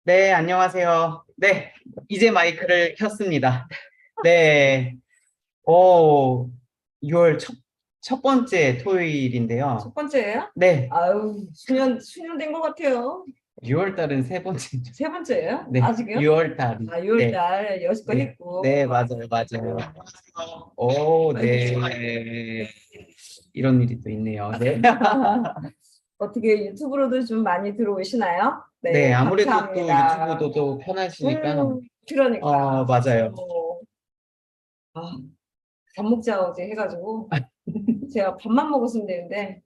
네, 안녕하세요. 네, 이제 마이크를 켰습니다. 네, 오, 6월 첫 번째 토요일인데요. 첫 번째예요? 네, 아유, 수년 된 것 같아요. 6월 달은 세 번째죠. 세 번째예요? 네, 아직요? 6월 달이. 아, 6월 네, 달 여지껏 네, 했고. 네, 맞아요, 맞아요. 오, 네. 이런 일이 또 있네요. 네. 어떻게 유튜브로도 좀 많이 들어오시나요? 네, 네, 아무래도 또 감사합니다. 유튜브도 또 편하시니까. 그러니까. 맞아요. 아, 밥 먹자 어제 해가지고 제가 밥만 먹었으면 되는데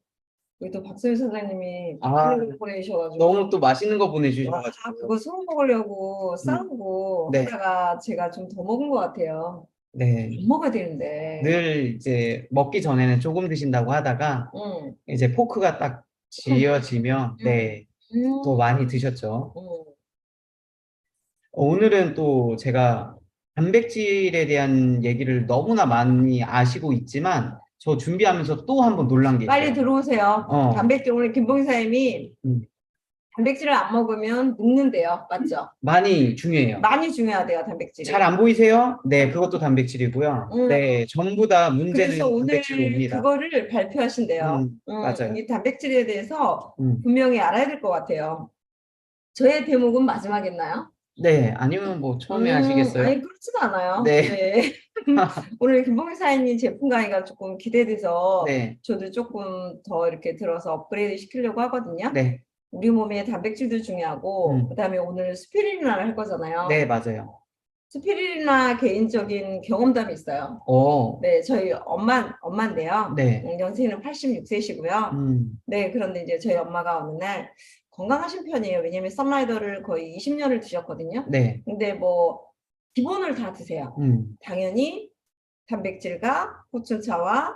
우리 또 박소연 사장님이 아, 맛있는 걸 너무 보내주셔가지고 또 맛있는 거 와, 보내주셔가지고. 그거 서로 먹으려고 음, 싸우고 네, 하다가 제가 좀 더 먹은 것 같아요. 네. 밥 먹어야 되는데. 늘 이제 먹기 전에는 조금 드신다고 하다가 응. 이제 포크가 딱 쥐어지면 응. 네, 더 음. 많이 드셨죠. 응. 오늘은 또 제가 단백질에 대한 얘기를 너무나 많이 아시고 있지만 저 준비하면서 또 한 번 놀란 게 빨리 있어요. 들어오세요. 어, 단백질 오늘 김봉희 사님이 음, 단백질을 안 먹으면 늙는데요. 맞죠? 많이 중요해요. 많이 중요하대요, 잘 단백질이. 안 보이세요? 네, 그것도 단백질이고요. 음. 네, 전부 다 그래서 문제는 오늘 단백질로 옵니다. 그거를 발표하신대요. 맞아요. 이 단백질에 대해서 음. 분명히 알아야 될 것 같아요. 저의 대목은 마지막이었나요? 네, 아니면 뭐 처음에 하시겠어요? 아니, 그렇지도 않아요. 네, 네. 오늘 김봉희 사장님 제품 강의가 조금 기대돼서 네, 저도 조금 더 이렇게 들어서 업그레이드 시키려고 하거든요. 네, 우리 몸에 단백질도 중요하고, 음, 그다음에 오늘 스피루리나를 할 네, 거잖아요. 맞아요. 스피루리나 개인적인 경험담이 있어요. 오, 네, 저희 엄마인데요. 네, 연세는 86세시고요. 음, 네, 그런데 이제 저희 엄마가 어느 날 건강하신 편이에요. 왜냐면 썬라이더를 거의 20년을 드셨거든요. 네, 근데 뭐 기본을 다 드세요. 음, 당연히 단백질과 호춘차와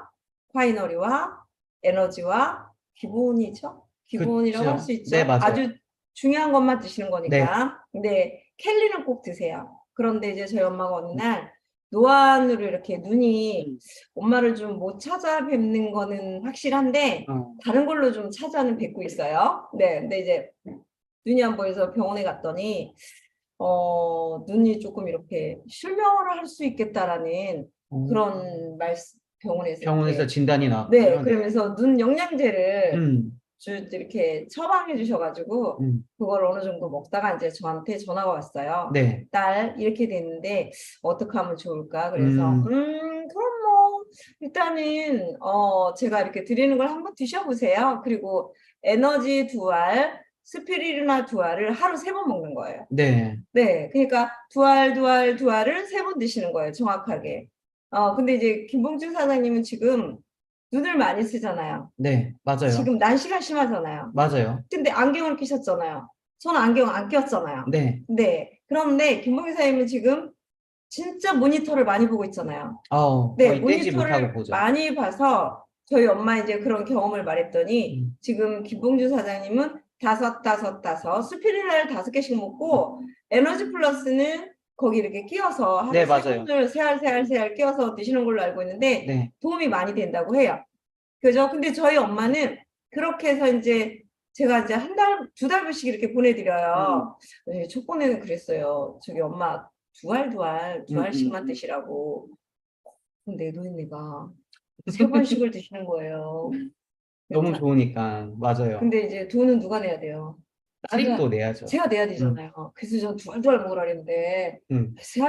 파이너리와 에너지와 기본이죠. 기본이라고 할 수 그쵸. 네, 있죠. 맞아요. 아주 중요한 것만 드시는 네, 거니까. 근데 캘리는 꼭 드세요. 그런데 이제 저희 엄마가 어느 날 노안으로 이렇게 눈이 음, 엄마를 좀 못 찾아뵙는 거는 확실한데 어, 다른 걸로 좀 찾아는 뵙고 있어요. 네, 근데 이제 눈이 안 보여서 병원에 갔더니 눈이 조금 이렇게 실명을 할 수 있겠다라는 어, 그런 말씀 병원에서 병원에서 이렇게 진단이 네 나왔군요. 네, 그러면서 눈 영양제를 음, 이렇게 처방해 주셔가지고 음, 그걸 어느 정도 먹다가 이제 저한테 전화가 왔어요. 네, 딸 이렇게 됐는데 어떻게 하면 좋을까? 그래서 음, 그럼 뭐 일단은 제가 이렇게 드리는 걸 한번 드셔보세요. 그리고 에너지 두 알, 스피루리나 두 알을 하루 3번 먹는 거예요. 네, 네, 그러니까 두 알을 3번 드시는 거예요, 정확하게. 근데 이제 김봉준 사장님은 지금 눈을 많이 쓰잖아요. 네, 맞아요. 지금 난시가 심하잖아요. 맞아요. 근데 안경을 끼셨잖아요. 저는 안경 안 꼈잖아요. 네, 네, 그런데 김봉준 사장님은 지금 진짜 모니터를 많이 보고 있잖아요. 네, 거의 떼지 못하고 모니터를 보죠. 많이 봐서 저희 엄마 이제 그런 경험을 말했더니 음, 지금 김봉주 사장님은 다섯 스피루리나를 5개씩 먹고 에너지 플러스는 거기 이렇게 끼워서 하루에 네, 세 맞아요. 번을 세 알 끼워서 드시는 걸로 알고 있는데 네, 도움이 많이 된다고 해요. 그죠? 근데 저희 엄마는 그렇게 해서 이제 제가 이제 한 달, 2달씩 이렇게 음, 보내드려요. 네, 첫 번에는 그랬어요. 저기 엄마 두 알씩만 음. 드시라고. 근데 노인네가 3번씩을 드시는 거예요. 너무 그러니까 좋으니까, 맞아요. 근데 이제 돈은 누가 내야 돼요? 딸이 또 제가 내야죠. 제가 내야 음, 되잖아요. 그래서 전 두 알 먹으라 그랬는데 음. 두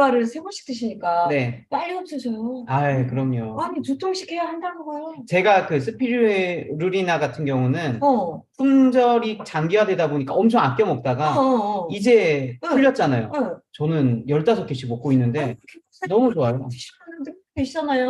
알을 3번씩 드시니까 네. 빨리 없어져요. 아, 그럼요. 아니 2통씩 해야 한 달 먹어요. 제가 그 스피루리나 같은 경우는 어, 품절이 장기화되다 보니까 엄청 아껴 어, 먹다가 어, 어. 이제 응, 풀렸잖아요. 응. 저는 15개씩 먹고 아니, 있는데 너무 좋아요. 드시라는데 되시잖아요.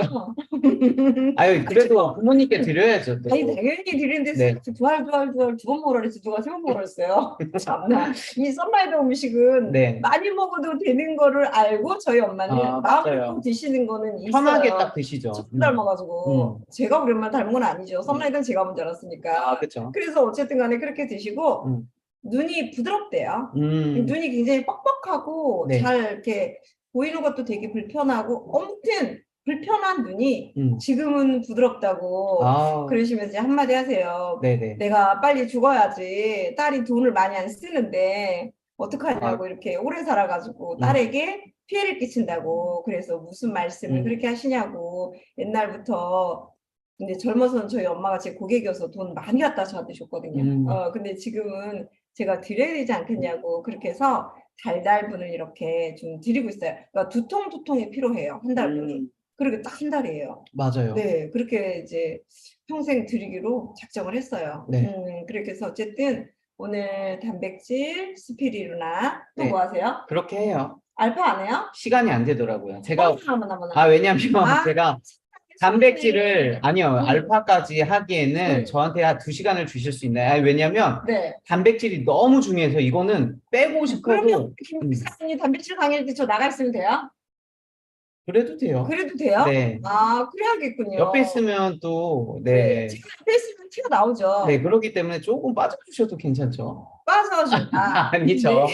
아유, 그래도 부모님께 드려야죠, 아니 또. 당연히 드리는데 네. 두 번 먹으라 그랬지 누가 3번 먹으라 그랬어요. 참나 이 썬라이더 음식은 네. 많이 먹어도 되는 거를 알고 저희 엄마는 아, 마음 먹고 맞아요. 드시는 거는 편하게 딱 있어요. 드시죠. 첫 닮아가지고 음. 제가 오랜만에 닮은 건 아니죠. 음. 썬라이더는 제가 먼저 아, 알았으니까. 그쵸. 그래서 어쨌든 간에 그렇게 드시고 음. 눈이 부드럽대요. 음. 눈이 굉장히 뻑뻑하고 네. 잘 이렇게 보이는 것도 되게 불편하고 아무튼 불편한 눈이 음. 지금은 부드럽다고 아, 그러시면서 이제 한마디 하세요. 네네. 내가 빨리 죽어야지. 딸이 돈을 많이 안 쓰는데 아, 어떡하냐고 이렇게 오래 살아가지고 음, 딸에게 피해를 끼친다고. 그래서 무슨 말씀을 음, 그렇게 하시냐고 옛날부터 근데 젊어서는 저희 엄마가 제 고객이어서 돈 많이 갖다 저한테 줬거든요. 음, 근데 지금은 제가 드려야 되지 않겠냐고 그렇게 해서 달달분을 이렇게 좀 드리고 있어요. 그러니까 두 통이 필요해요. 한 달분이. 음, 그렇게 딱 한 달이에요. 맞아요. 네, 그렇게 이제 평생 드리기로 작정을 했어요. 네, 그렇게 해서 어쨌든 오늘 단백질, 스피리루나 또 뭐 네. 하세요? 그렇게 해요. 알파 안 해요? 시간이 안 되더라고요. 제가, 어머나. 왜냐면 아, 제가 단백질을, 소중해. 아니요, 응, 알파까지 하기에는 응. 저한테 한 2시간을 주실 수 있나요? 왜냐면 네. 단백질이 너무 중요해서 이거는 빼고 그러면 싶어도, 김 박사님 단백질 강의할 때 저 나가 있으면 돼요? 그래도 돼요. 그래도 돼요? 네. 아, 옆에 그래야겠군요. 있으면 또, 네. 네. 제가 앞에 있으면 티가 나오죠. 네, 그렇기 때문에 조금 빠져주셔도 괜찮죠. 빠져준다. 네. 아니죠.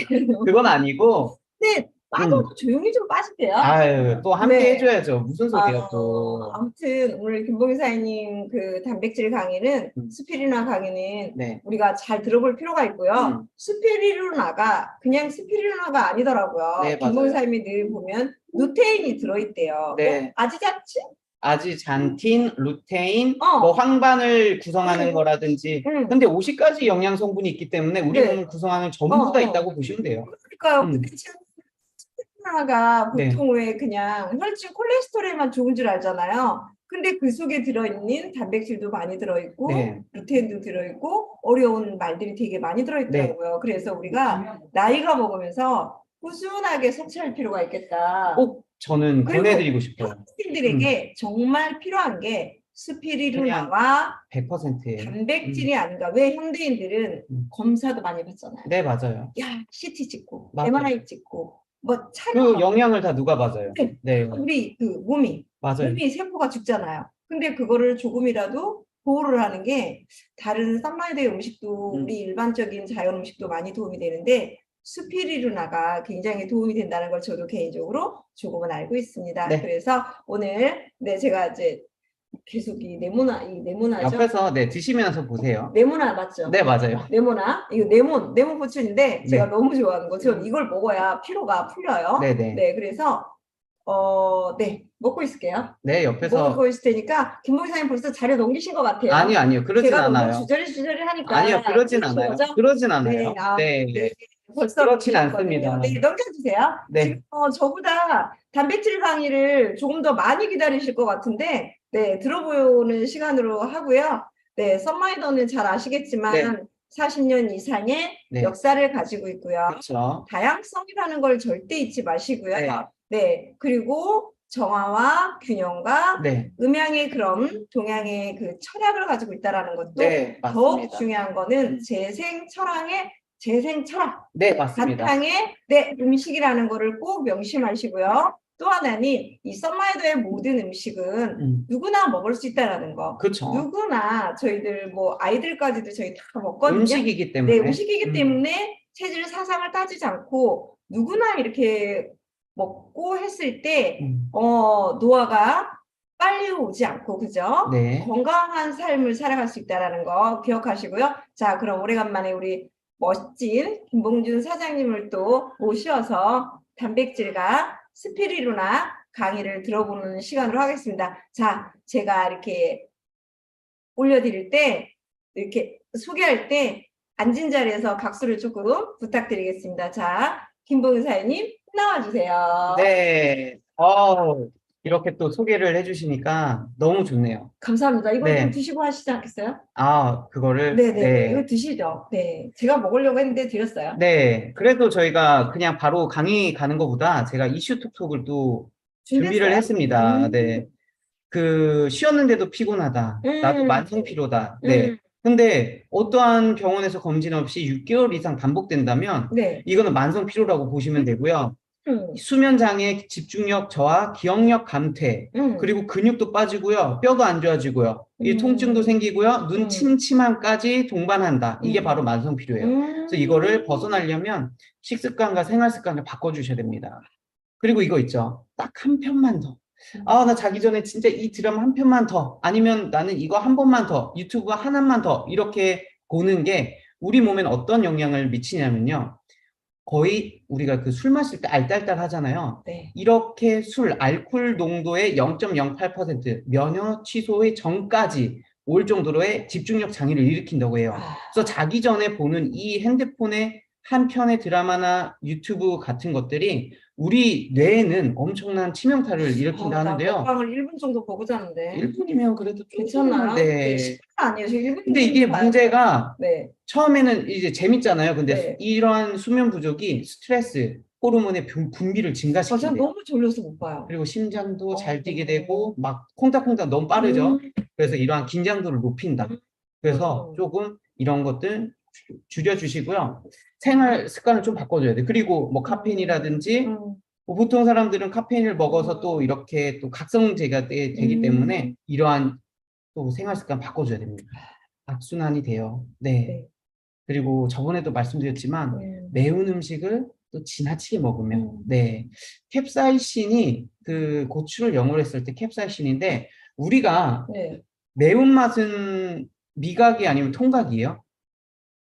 그건 아니고, 네, 음, 빠져도 조용히 좀 빠질게요. 아유, 또 함께 네. 해줘야죠. 무슨 소리예요, 또. 아무튼 오늘 김봉희 사장님 그 단백질 강의는 음, 스피루나 강의는 네. 우리가 잘 들어볼 필요가 있고요. 음, 스피루나가 그냥 스피루나가 아니더라고요. 네, 김봉희 맞아요. 사장님이 늘 보면 루테인이 들어있대요. 뭐 네. 아지자치? 아지잔틴, 루테인, 뭐 어, 황반을 구성하는 응, 거라든지. 응, 근데 50가지 영양 성분이 있기 때문에 우리 네, 몸을 구성하는 전부 다 있다고 어. 보시면 돼요. 그러니까요. 근데 음, 지금 스피루나가 네, 보통 왜 그냥 혈중 콜레스테롤에만 좋은 줄 알잖아요. 근데 그 속에 들어있는 단백질도 많이 들어있고 네, 루테인도 들어있고 어려운 말들이 되게 많이 네. 들어있더라고요. 그래서 우리가 나이가 먹으면서 꾸준하게 섭취할 필요가 있겠다. 꼭 저는 그리고 권해드리고 싶어요. 학생들에게 정말 필요한 게 그냥 스피리루나와 100%예요. 단백질이 아닌가. 왜 현대인들은 음. 검사도 많이 받잖아요. 네, 맞아요. 야, CT 찍고 맞아요. MRI 찍고 뭐 그 촬영하고 영양을 다 누가 맞아요? 네, 네, 우리 그 몸이 맞아요. 세포가 죽잖아요. 근데 그거를 조금이라도 보호를 하는 게 다른 썬라이드의 음식도 음, 우리 일반적인 자연 음식도 많이 도움이 되는데 스피리루나가 굉장히 도움이 된다는 걸 저도 개인적으로 조금은 알고 있습니다. 네. 그래서 오늘 네 제가 이제 계속 이 네모나죠? 옆에서 네, 드시면서 보세요. 네모나 맞죠? 네, 맞아요. 네모나 이거 레몬 포춘인데 제가 네, 너무 좋아하는 거. 저는 이걸 먹어야 피로가 풀려요. 네, 네. 네, 그래서 네, 먹고 있을게요. 네, 옆에서 먹고 있을 테니까 김봉희 사님 벌써 자료 넘기신 것 같아요. 아니요, 아니요. 그러진 제가 너무 않아요. 주저리 아니요, 하니까 그러진 그러신 않아요. 거죠? 그러진 네, 않아요. 네, 네, 벌써 그렇진 넘기셨거든요. 않습니다. 네, 넘겨주세요. 지금 네, 저보다 단백질 강의를 조금 더 많이 기다리실 것 같은데, 네, 들어보는 시간으로 하고요. 네, 썬마이더는 잘 네, 아시겠지만 40년 이상의 네. 역사를 가지고 있고요. 그렇죠. 다양성이라는 걸 절대 잊지 마시고요. 네, 네, 그리고 정화와 균형과 네, 음양의 그런 동양의 그 철학을 가지고 있다라는 것도 네, 더욱 맞습니다. 중요한 거는 음, 재생 철학의 재생 철학 네, 맞습니다. 바탕의 네, 음식이라는 거를 꼭 명심하시고요. 또 하나는 이 썬마이더의 모든 음식은 음, 누구나 먹을 수 있다는 거. 그렇죠. 누구나 저희들 뭐 아이들까지도 저희 다 먹거든요. 음식이기 네, 때문에. 음식이기 때문에 체질 사상을 따지지 않고 누구나 이렇게 먹고 했을 때 음, 노화가 빨리 오지 않고 그죠? 네, 건강한 삶을 살아갈 수 있다는 거 기억하시고요. 자, 그럼 오래간만에 우리 멋진 김봉준 사장님을 또 모셔서 단백질과 스피리루나 강의를 들어보는 시간으로 하겠습니다. 자, 제가 이렇게 올려드릴 때, 이렇게 소개할 때 앉은 자리에서 각수를 조금 부탁드리겠습니다. 자, 김봉준 사장님 나와주세요. 네. 이렇게 또 소개를 해주시니까 너무 좋네요. 감사합니다. 이거 좀 네. 드시고 하시지 않겠어요? 그거를, 네네네. 이거 네. 드시죠. 네. 제가 먹으려고 했는데 드렸어요. 네. 그래도 저희가 그냥 바로 강의 가는 것보다 제가 이슈 톡톡을 또 준비를 준비했어요? 했습니다. 네. 쉬었는데도 피곤하다. 나도 음, 만성 피로다. 네. 음, 근데 어떠한 병원에서 검진 없이 6개월 이상 반복된다면 네. 이거는 만성 피로라고 보시면 되고요. 음, 수면 장애, 집중력 저하, 기억력 감퇴, 음, 그리고 근육도 빠지고요. 뼈도 안 좋아지고요. 이 통증도 음, 생기고요. 눈 음, 침침함까지 동반한다. 이게 바로 음, 만성 피로예요. 그래서 이거를 음. 벗어나려면 식습관과 생활 습관을 바꿔주셔야 됩니다. 그리고 이거 있죠. 딱 한 편만 더. 아, 나 자기 전에 진짜 이 드라마 한 편만 더, 아니면 나는 이거 한 번만 더, 유튜브 하나만 더, 이렇게 보는 게 우리 몸엔 어떤 영향을 미치냐면요. 거의 우리가 그 술 마실 때 알딸딸 하잖아요. 네. 이렇게 술, 알코올 농도의 0.08% 면역 취소의 전까지 올 정도로의 집중력 장애를 일으킨다고 해요. 아, 그래서 자기 전에 보는 이 핸드폰의 한 편의 드라마나 유튜브 같은 것들이 우리 뇌에는 엄청난 치명타를 일으킨다 나 하는데요. 먹방을 1분 정도 보고 자는데 1분이면 그래도 괜찮나요? 네, 네. 10분 아니에요. 저 1분 근데 이게 봐요. 문제가 네. 처음에는 이제 재밌잖아요. 근데 네. 이러한 수면 부족이 스트레스, 호르몬의 분비를 저는 증가시킨대요. 너무 졸려서 못 봐요. 그리고 심장도 잘 뛰게 네. 되고 막 콩닥콩닥 너무 빠르죠. 그래서 이러한 긴장도를 높인다. 음, 그래서 조금 이런 것들 줄여주시고요. 생활 습관을 좀 바꿔줘야 돼. 그리고 뭐 카페인이라든지 음, 뭐 보통 사람들은 카페인을 먹어서 또 이렇게 또 각성제가 되기 때문에 이러한 또 생활 습관 바꿔줘야 됩니다. 악순환이 돼요. 네. 네. 그리고 저번에도 말씀드렸지만 음, 매운 음식을 또 지나치게 먹으면 음, 네. 캡사이신이 그 고추를 영어로 했을 때 캡사이신인데 우리가 네. 매운맛은 미각이 아니면 통각이에요?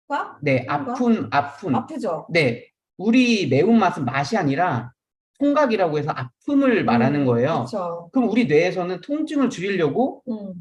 과? 네, 뭔가? 아픈. 아프죠? 네, 우리 매운맛은 맛이 아니라 통각이라고 해서 아픔을 말하는 거예요. 그쵸. 그럼 우리 뇌에서는 통증을 줄이려고 음,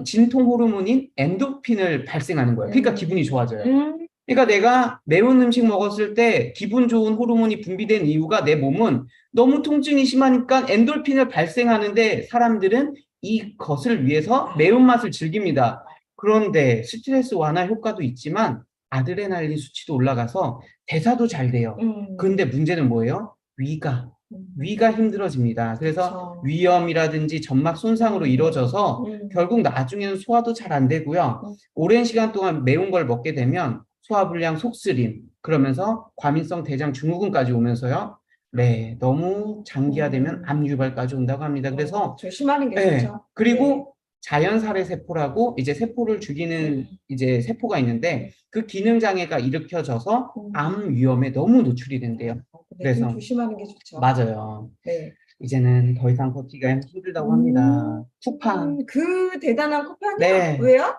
진통 호르몬인 엔도핀을 발생하는 거예요. 그러니까 기분이 좋아져요. 음, 그러니까 내가 매운 음식 먹었을 때 기분 좋은 호르몬이 분비된 이유가 내 몸은 너무 통증이 심하니까 엔돌핀을 발생하는데 사람들은 이것을 위해서 매운맛을 즐깁니다. 그런데 스트레스 완화 효과도 있지만 아드레날린 수치도 올라가서 대사도 잘 돼요. 그런데 문제는 뭐예요? 위가 힘들어집니다. 그래서 그쵸. 위염이라든지 점막 손상으로 이루어져서 결국 나중에는 소화도 잘 안 되고요. 오랜 시간 동안 매운 걸 먹게 되면 소화불량, 속쓰림, 그러면서 과민성 대장 증후군까지 오면서요. 네, 너무 장기화되면 암 유발까지 온다고 합니다. 그래서 조심하는 게 네, 좋죠. 그리고 자연살해 세포라고 이제 세포를 죽이는 이제 세포가 있는데 그 기능 장애가 일으켜져서 암 위험에 너무 노출이 된대요. 네, 좀 그래서 조심하는 게 좋죠. 맞아요. 네. 이제는 더 이상 버티기가 힘들다고 합니다. 쿠팡. 그 대단한 쿠팡이요? 네. 왜요?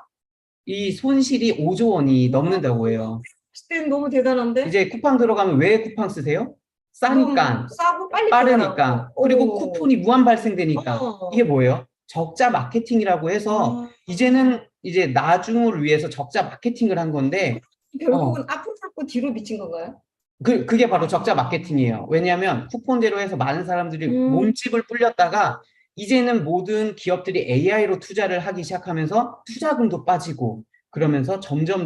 이 손실이 5조 원이 넘는다고 해요. 그때는 너무 대단한데? 이제 쿠팡 들어가면 왜 쿠팡 쓰세요? 싸니까, 너무 싸고 빨리 빠르니까, 배달하고. 그리고 오. 쿠폰이 무한 발생되니까. 이게 뭐예요? 적자 마케팅이라고 해서 이제는 이제 나중을 위해서 적자 마케팅을 한 건데 결국은 앞으로 잡고 뒤로 미친 건가요? 그게 바로 적자 마케팅이에요. 왜냐하면 쿠폰대로 해서 많은 사람들이 몸집을 불렸다가 이제는 모든 기업들이 AI로 투자를 하기 시작하면서 투자금도 빠지고 그러면서 점점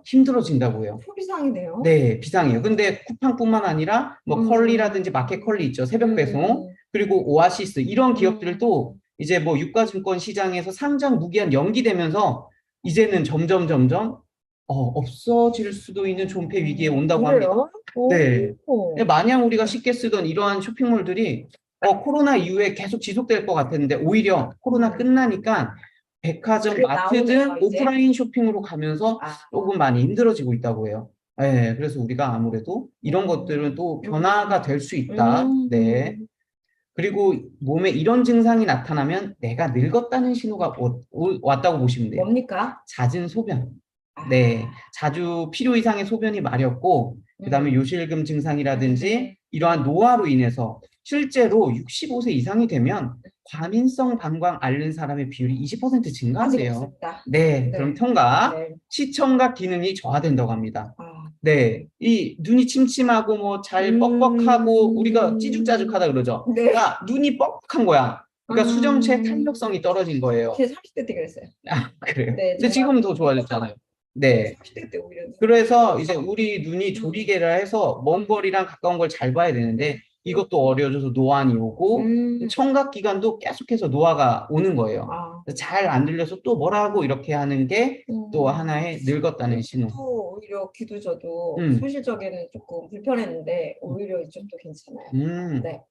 힘들어진다고요. 소비상이네요. 네, 비상이에요. 근데 쿠팡뿐만 아니라 뭐 컬리라든지 마켓컬리 있죠. 새벽 배송. 그리고 오아시스 이런 기업들도 이제 뭐 유가증권 시장에서 상장 무기한 연기되면서 이제는 점점 없어질 수도 있는 존폐 위기에 온다고 합니다. 그래요? 네. 오. 마냥 우리가 쉽게 쓰던 이러한 쇼핑몰들이 코로나 이후에 계속 지속될 것 같았는데 오히려 코로나 끝나니까 백화점, 그게 마트 등 나오네요, 이제. 오프라인 쇼핑으로 가면서 조금 많이 힘들어지고 있다고 해요. 네, 그래서 우리가 아무래도 이런 것들은 또 변화가 될 수 있다. 네. 그리고 몸에 이런 증상이 나타나면 내가 늙었다는 신호가 왔다고 보시면 돼요. 뭡니까? 잦은 소변. 네, 자주 필요 이상의 소변이 마렵고, 그 다음에 요실금 증상이라든지 이러한 노화로 인해서 실제로 65세 이상이 되면 과민성 방광 앓는 사람의 비율이 20% 아직 증가한대요. 없습니다. 네, 그럼 통각, 네. 시청각 기능이 저하된다고 합니다. 아, 네, 이 눈이 침침하고 뭐 잘 뻑뻑하고 우리가 찌죽짜죽하다 그러죠. 네. 그러니까 눈이 뻑뻑한 거야. 그러니까 수정체 탄력성이 떨어진 거예요. 제 30대 때 그랬어요. 아, 그래요? 네, 근데 지금 더 좋아졌잖아요. 네. 30대 때 오히려. 그래서 이제 우리 눈이 조리개라 해서 먼 거리랑 가까운 걸 잘 봐야 되는데 이것도 어려워져서 노안이 오고 청각 기관도 계속해서 노화가 오는 거예요. 잘 안 들려서 또 뭐라고 이렇게 하는 게 또 하나의 늙었다는 신호. 또 오히려 귀도 저도 소실적에는 조금 불편했는데 오히려 이쪽도 괜찮아요. 네.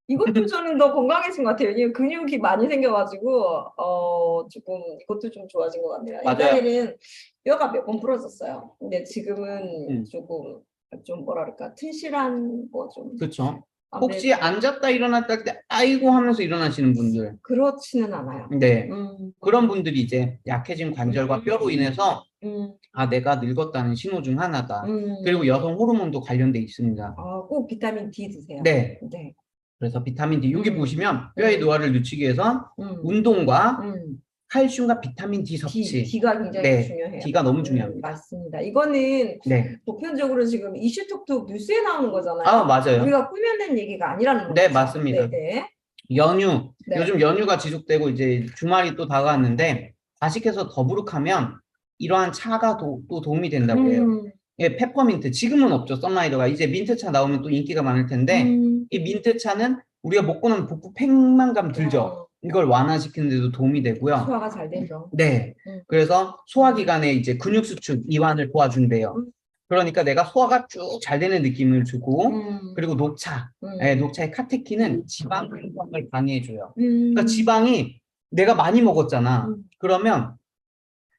이것도 저는 더 건강해진 것 같아요. 왜냐면 근육이 많이 생겨가지고 조금 이것도 좀 좋아진 것 같네요. 맞아요. 옛날에는 뼈가 몇 번 부러졌어요. 근데 지금은 조금 좀 뭐랄까 튼실한 뭐 좀 그렇죠. 아, 혹시 네. 앉았다 일어났다 할 때 아이고 하면서 일어나시는 분들. 그렇지는 않아요. 네. 음, 그런 분들이 이제 약해진 관절과 뼈로 인해서 음, 아, 내가 늙었다는 신호 중 하나다. 그리고 음. 여성 호르몬도 관련돼 있습니다. 꼭 비타민 D 드세요. 네. 네. 그래서 비타민 D, 여기 음, 보시면 뼈의 노화를 늦추기 위해서 음, 운동과 음. 칼슘과 비타민 D 섭취. D가 굉장히 네. 중요해요. D가 너무 중요합니다. 맞습니다. 이거는 네. 보편적으로 지금 이슈톡톡 뉴스에 나오는 거잖아요. 아, 맞아요. 우리가 꾸며낸 얘기가 아니라는 거죠. 네, 맞습니다. 네네. 연휴, 네. 요즘 연휴가 지속되고 이제 주말이 또 다가왔는데 과식해서 더부룩하면 이러한 차가 또 도움이 된다고 해요. 예, 페퍼민트. 지금은 없죠, 썬라이더가. 이제 민트차 나오면 또 인기가 많을 텐데 이 민트차는 우리가 먹고 나면 복부 팽만감 들죠. 이걸 완화시키는 데도 도움이 되고요. 소화가 잘 되죠. 네. 그래서 소화기관에 이제 근육 수축, 이완을 도와준대요. 그러니까 내가 소화가 쭉 잘 되는 느낌을 주고 그리고 녹차. 예, 녹차의 카테킨은 지방 활동을 방해해줘요. 그러니까 지방이 내가 많이 먹었잖아. 그러면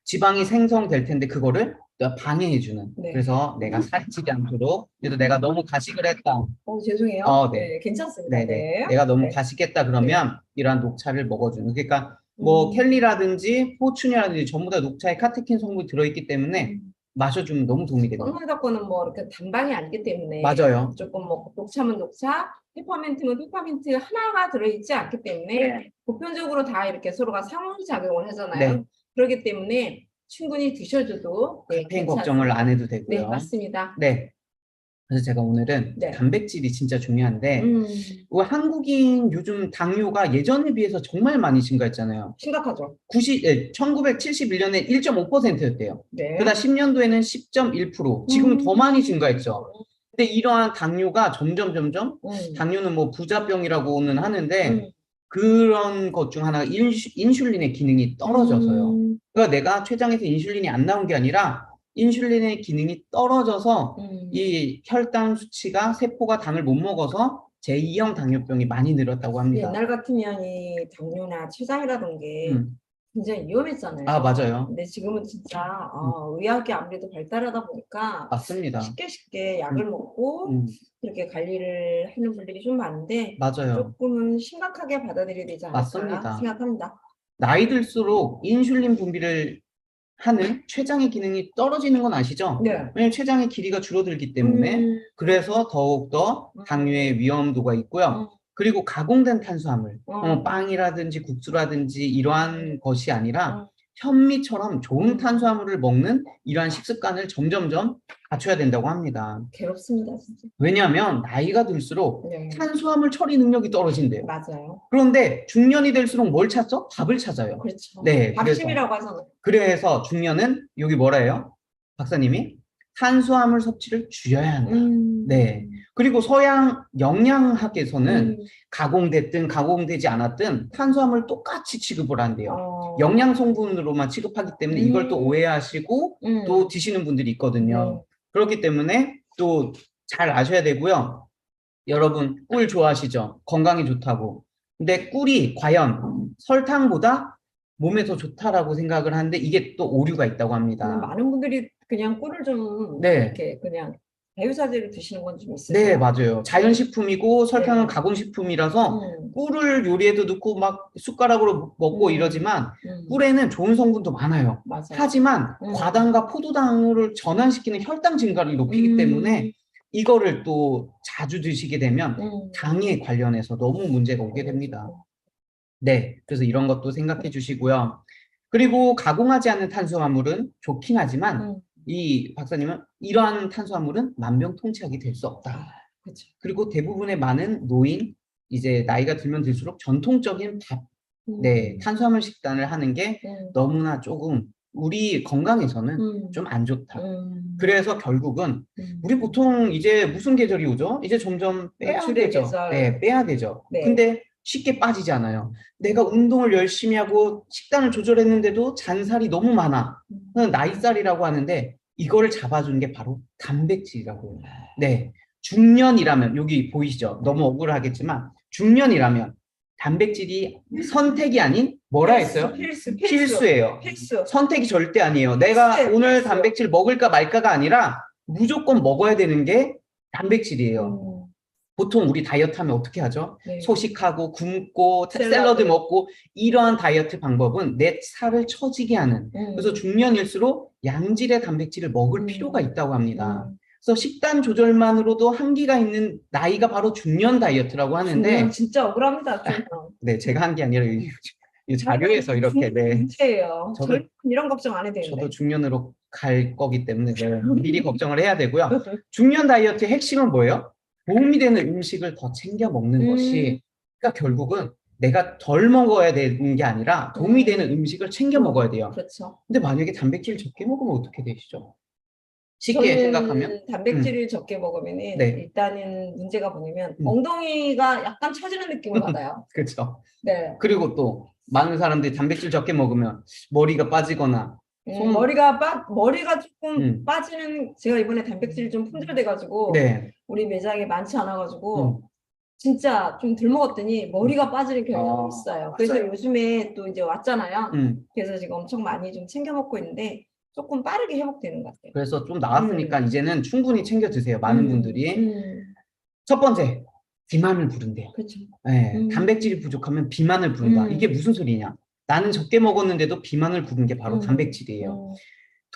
지방이 생성될 텐데 그거를 방해해주는. 네. 그래서 내가 살찌지 않도록. 그래도 내가 너무 가식을 했다. 죄송해요. 네. 네, 괜찮습니다. 네네. 네. 내가 너무 네. 가식했다 그러면 이러한 녹차를 먹어주는. 그러니까 뭐 캘리라든지 포춘이라든지 전부 다 녹차에 카테킨 성분이 들어있기 때문에 마셔주면 너무 도움이 됩니다. 썬라이더 거는 뭐 이렇게 단방이 아니기 때문에 맞아요. 조금 뭐 녹차면 녹차, 페퍼민트면 페퍼민트 하나가 들어있지 않기 때문에 보편적으로 다 이렇게 서로가 상호작용을 하잖아요. 네. 그렇기 때문에 충분히 드셔줘도 카페인 걱정을 안 해도 되고요. 네, 맞습니다. 네. 그래서 제가 오늘은 네. 단백질이 진짜 중요한데 한국인 요즘 당뇨가 예전에 비해서 정말 많이 증가했잖아요. 심각하죠. 1971년에 1.5%였대요. 네. 그러다 10년도에는 10.1%, 지금 더 많이 증가했죠. 근데 이러한 당뇨가 점점 당뇨는 뭐 부자병이라고는 하는데 그런 것 중 하나가 인슐린의 기능이 떨어져서요. 그러니까 내가 췌장에서 인슐린이 안 나온 게 아니라 인슐린의 기능이 떨어져서 이 혈당 수치가 세포가 당을 못 먹어서 제2형 당뇨병이 많이 늘었다고 합니다. 옛날 같으면 이 당뇨나 췌장이라던 게 굉장히 위험했잖아요. 아, 맞아요. 근데 지금은 진짜 의학이 아무래도 발달하다 보니까 맞습니다. 쉽게 약을 먹고 그렇게 관리를 하는 분들이 좀 많은데 맞아요. 조금은 심각하게 받아들여야 되지 않을까 맞습니다. 생각합니다. 나이 들수록 인슐린 분비를 하는 췌장의 기능이 떨어지는 건 아시죠? 네. 왜냐면 췌장의 길이가 줄어들기 때문에 그래서 더욱더 당뇨의 위험도가 있고요. 그리고 가공된 탄수화물, 빵이라든지 국수라든지 이러한 것이 아니라 현미처럼 좋은 탄수화물을 먹는 이러한 식습관을 점점점 갖춰야 된다고 합니다. 괴롭습니다, 진짜. 왜냐하면 나이가 들수록 네. 탄수화물 처리 능력이 떨어진대요. 맞아요. 그런데 중년이 될수록 뭘 찾죠? 밥을 찾아요. 그렇죠. 네, 밥심이라고 하잖아요. 그래서 중년은 여기 뭐라 해요? 박사님이 탄수화물 섭취를 줄여야 한다. 네. 그리고 서양 영양학에서는 가공됐든 가공되지 않았든 탄수화물 똑같이 취급을 한대요. 영양 성분으로만 취급하기 때문에 이걸 또 오해하시고 또 드시는 분들이 있거든요. 그렇기 때문에 또 잘 아셔야 되고요. 여러분 꿀 좋아하시죠? 건강에 좋다고. 근데 꿀이 과연 설탕보다 몸에 더 좋다라고 생각을 하는데 이게 또 오류가 있다고 합니다. 많은 분들이 그냥 꿀을 좀 네. 이렇게 그냥 자유자재로 드시는 건 좀 있어요. 네, 맞아요. 자연식품이고 설탕은 네. 가공식품이라서 꿀을 요리에도 넣고 막 숟가락으로 먹고 이러지만 꿀에는 좋은 성분도 많아요. 맞아요. 하지만 과당과 포도당을 전환시키는 혈당 증가를 높이기 때문에 이거를 또 자주 드시게 되면 당에 관련해서 너무 문제가 오게 됩니다. 네, 그래서 이런 것도 생각해 주시고요. 그리고 가공하지 않는 탄수화물은 좋긴 하지만 이 박사님은 이러한 탄수화물은 만병통치약이 될 수 없다. 그렇죠. 그리고 대부분의 많은 노인, 이제 나이가 들면 들수록 전통적인 밥, 네, 탄수화물 식단을 하는 게 너무나 조금 우리 건강에서는 좀 안 좋다. 그래서 결국은 우리 보통 이제 무슨 계절이 오죠? 이제 점점 빼야 되죠. 계절. 네, 빼야 되죠. 네. 근데 쉽게 빠지잖아요. 내가 운동을 열심히 하고 식단을 조절했는데도 잔살이 너무 많아. 나이살이라고 하는데 이거를 잡아주는 게 바로 단백질이라고 해요. 네, 중년이라면 여기 보이시죠? 너무 억울하겠지만 중년이라면 단백질이 선택이 아닌 뭐라 했어요? 필수예요. 필수. 선택이 절대 아니에요. 내가 필수. 오늘 단백질 먹을까 말까가 아니라 무조건 먹어야 되는 게 단백질이에요. 보통 우리 다이어트 하면 어떻게 하죠? 네. 소식하고 굶고 샐러드. 샐러드 먹고 이러한 다이어트 방법은 내 살을 처지게 하는 그래서 중년일수록 양질의 단백질을 먹을 필요가 있다고 합니다. 그래서 식단 조절만으로도 한계가 있는 나이가 바로 중년 다이어트라고 하는데 중년 진짜 억울합니다. 중년. 네, 제가 한 게 아니라 이 자료에서 이렇게 네. 문제예요. 저도- 저는 이런 걱정 안 해도 되는데. 저도 중년으로 갈 거기 때문에 네, 미리 걱정을 해야 되고요. 중년 다이어트의 핵심은 뭐예요? 도움이 되는 음식을 더 챙겨 먹는 것이 그러니까 결국은 내가 덜 먹어야 되는 게 아니라 도움이 되는 음식을 챙겨 먹어야 돼요. 그렇죠. 근데 만약에 단백질 적게 먹으면 어떻게 되시죠? 쉽게 저는 생각하면 단백질을 적게 먹으면은 네. 일단은 문제가 뭐냐면 엉덩이가 약간 처지는 느낌을 받아요. 그렇죠. 네. 그리고 또 많은 사람들이 단백질 적게 먹으면 머리가 빠지거나 머리가 조금 빠지는 제가 이번에 단백질이 좀 품절돼가지고 네. 우리 매장에 많지 않아가지고 진짜 좀 덜 먹었더니 머리가 빠지는 경향이 있어요. 그래서 맞아요. 요즘에 또 이제 왔잖아요. 그래서 지금 엄청 많이 좀 챙겨 먹고 있는데 조금 빠르게 회복되는 것 같아요. 그래서 좀 나았으니까 이제는 충분히 챙겨 드세요. 많은 분들이. 첫 번째, 비만을 부른대요. 그렇죠. 네, 단백질이 부족하면 비만을 부른다. 이게 무슨 소리냐? 나는 적게 먹었는데도 비만을 부른 게 바로 단백질이에요.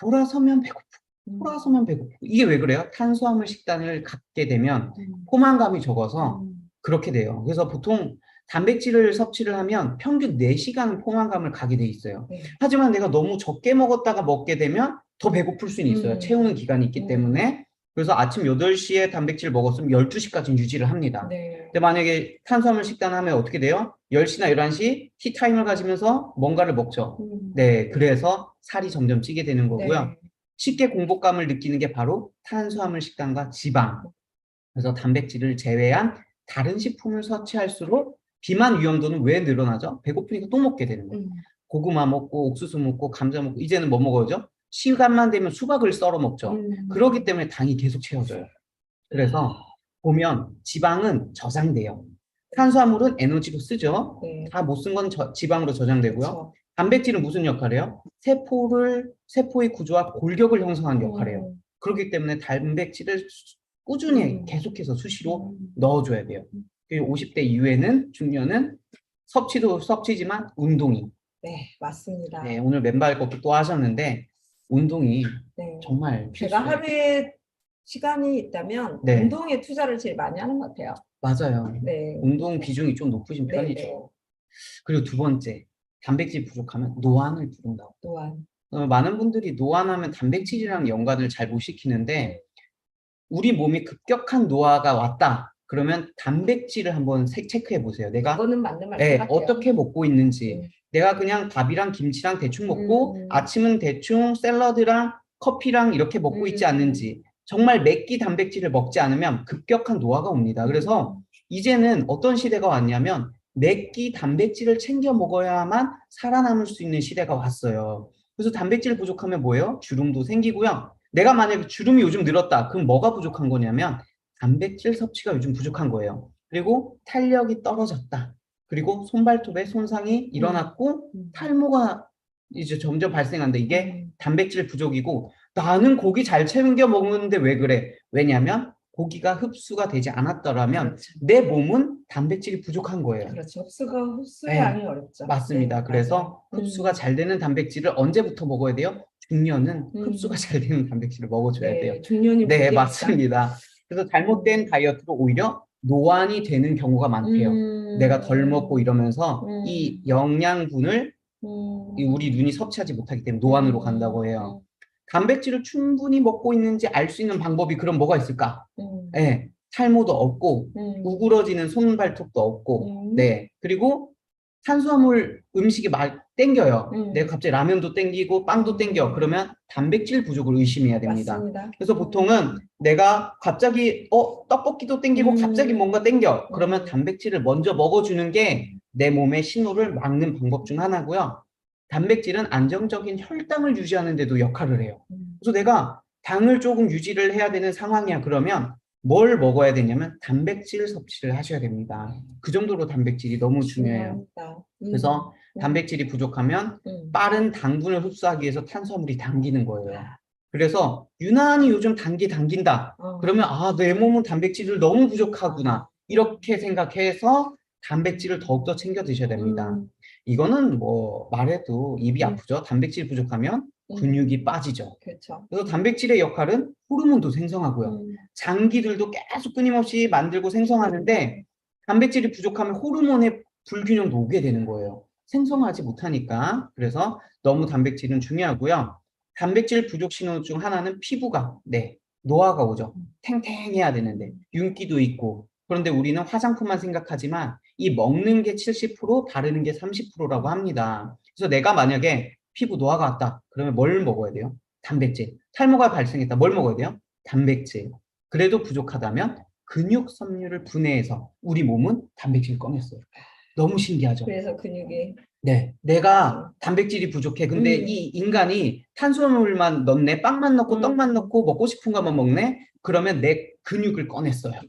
돌아서면 배고프고, 돌아서면 배고프고. 이게 왜 그래요? 탄수화물 식단을 갖게 되면 포만감이 적어서 그렇게 돼요. 그래서 보통 단백질을 섭취를 하면 평균 4시간 포만감을 가게 돼 있어요. 하지만 내가 너무 적게 먹었다가 먹게 되면 더 배고플 수는 있어요. 채우는 기간이 있기 때문에. 그래서 아침 8시에 단백질 먹었으면 12시까지 유지를 합니다. 근데 만약에 탄수화물 식단 하면 어떻게 돼요? 10시나 11시 티타임을 가지면서 뭔가를 먹죠. 네, 그래서 살이 점점 찌게 되는 거고요. 쉽게 공복감을 느끼는 게 바로 탄수화물 식단과 지방. 그래서 단백질을 제외한 다른 식품을 섭취할수록 비만 위험도는 왜 늘어나죠? 배고프니까 또 먹게 되는 거예요. 고구마 먹고 옥수수 먹고 감자 먹고 이제는 뭐 먹어야죠? 시간만 되면 수박을 썰어 먹죠. 그렇기 때문에 당이 계속 채워져요. 그래서 보면 지방은 저장돼요. 탄수화물은 에너지로 쓰죠. 다 못 쓴 건 지방으로 저장되고요. 그렇죠. 단백질은 무슨 역할을 해요? 세포의 구조와 골격을 형성하는 역할을 해요. 그렇기 때문에 단백질을 꾸준히 계속해서 수시로 넣어줘야 돼요. 그리고 50대 이후에는 중년은 섭취도 섭취지만 운동이. 네, 맞습니다. 네, 오늘 맨발 걷기 또 하셨는데 운동이 정말 제가 필수예요. 하루에 시간이 있다면 네. 운동에 투자를 제일 많이 하는 것 같아요. 맞아요. 네. 운동 비중이 좀 높으신 편이죠. 그리고 두 번째, 단백질 부족하면 노안을 부른다고. 또한 많은 분들이 노안하면 단백질이랑 연관을 잘 못 시키는데 우리 몸이 급격한 노화가 왔다. 그러면 단백질을 한번 체크해 보세요. 내가 그거는 맞는 말씀 같아요. 어떻게 먹고 있는지. 내가 그냥 밥이랑 김치랑 대충 먹고 아침은 대충 샐러드랑 커피랑 이렇게 먹고 있지 않는지. 정말 몇 끼 단백질을 먹지 않으면 급격한 노화가 옵니다. 그래서 이제는 어떤 시대가 왔냐면 몇 끼 단백질을 챙겨 먹어야만 살아남을 수 있는 시대가 왔어요. 그래서 단백질 부족하면 뭐예요? 주름도 생기고요. 내가 만약에 주름이 요즘 늘었다. 그럼 뭐가 부족한 거냐면 단백질 섭취가 요즘 부족한 거예요. 그리고 탄력이 떨어졌다. 그리고 손발톱에 손상이 일어났고 탈모가 이제 점점 발생한다. 이게 단백질 부족이고 나는 고기 잘 챙겨 먹는데 왜 그래? 왜냐하면 고기가 흡수가 되지 않았더라면 내 몸은 단백질이 부족한 거예요. 그렇죠. 흡수량이 어렵죠. 맞습니다. 네, 그래서 흡수가 잘 되는 단백질을 언제부터 먹어야 돼요? 중년은 흡수가 잘 되는 단백질을 먹어줘야 돼요. 중년이 네, 맞습니다. 그래서 잘못된 다이어트로 오히려 노안이 되는 경우가 많대요. 내가 덜 먹고 이러면서 이 영양분을 우리 눈이 섭취하지 못하기 때문에 노안으로 간다고 해요. 단백질을 충분히 먹고 있는지 알 수 있는 방법이 그럼 뭐가 있을까? 네, 탈모도 없고 우그러지는 손발톱도 없고 네, 그리고 탄수화물 음식이 막 땡겨요. 내가 갑자기 라면도 땡기고 빵도 땡겨. 그러면 단백질 부족을 의심해야 됩니다. 맞습니다. 그래서 보통은 내가 갑자기 떡볶이도 땡기고 갑자기 뭔가 땡겨. 그러면 단백질을 먼저 먹어주는 게 내 몸의 신호를 막는 방법 중 하나고요. 단백질은 안정적인 혈당을 유지하는 데도 역할을 해요. 그래서 내가 당을 조금 유지를 해야 되는 상황이야. 그러면 뭘 먹어야 되냐면 단백질 섭취를 하셔야 됩니다. 그 정도로 단백질이 너무 중요해요. 그래서 단백질이 부족하면 빠른 당분을 흡수하기 위해서 탄수화물이 당기는 거예요. 그래서 유난히 요즘 당긴다. 그러면 내 몸은 단백질을 너무 부족하구나. 이렇게 생각해서 단백질을 더욱더 챙겨 드셔야 됩니다. 이거는 뭐 말해도 입이 아프죠. 단백질 부족하면 근육이 빠지죠. 그렇죠. 그래서 단백질의 역할은 호르몬도 생성하고요. 장기들도 계속 끊임없이 만들고 생성하는데 단백질이 부족하면 호르몬의 불균형도 오게 되는 거예요. 생성하지 못하니까. 그래서 너무 단백질은 중요하고요. 단백질 부족 신호 중 하나는 피부가 노화가 오죠. 탱탱해야 되는데 윤기도 있고. 그런데 우리는 화장품만 생각하지만 이 먹는 게 70%, 바르는 게 30%라고 합니다. 그래서 내가 만약에 피부 노화가 왔다. 그러면 뭘 먹어야 돼요? 단백질. 탈모가 발생했다. 뭘 먹어야 돼요? 단백질. 그래도 부족하다면 근육 섬유를 분해해서 우리 몸은 단백질을 꺼냈어요. 너무 신기하죠? 그래서 근육이 네, 내가 단백질이 부족해. 근데 이 인간이 탄수화물만 넣네, 빵만 넣고 떡만 넣고 먹고 싶은 것만 먹네. 그러면 내 근육을 꺼냈어요.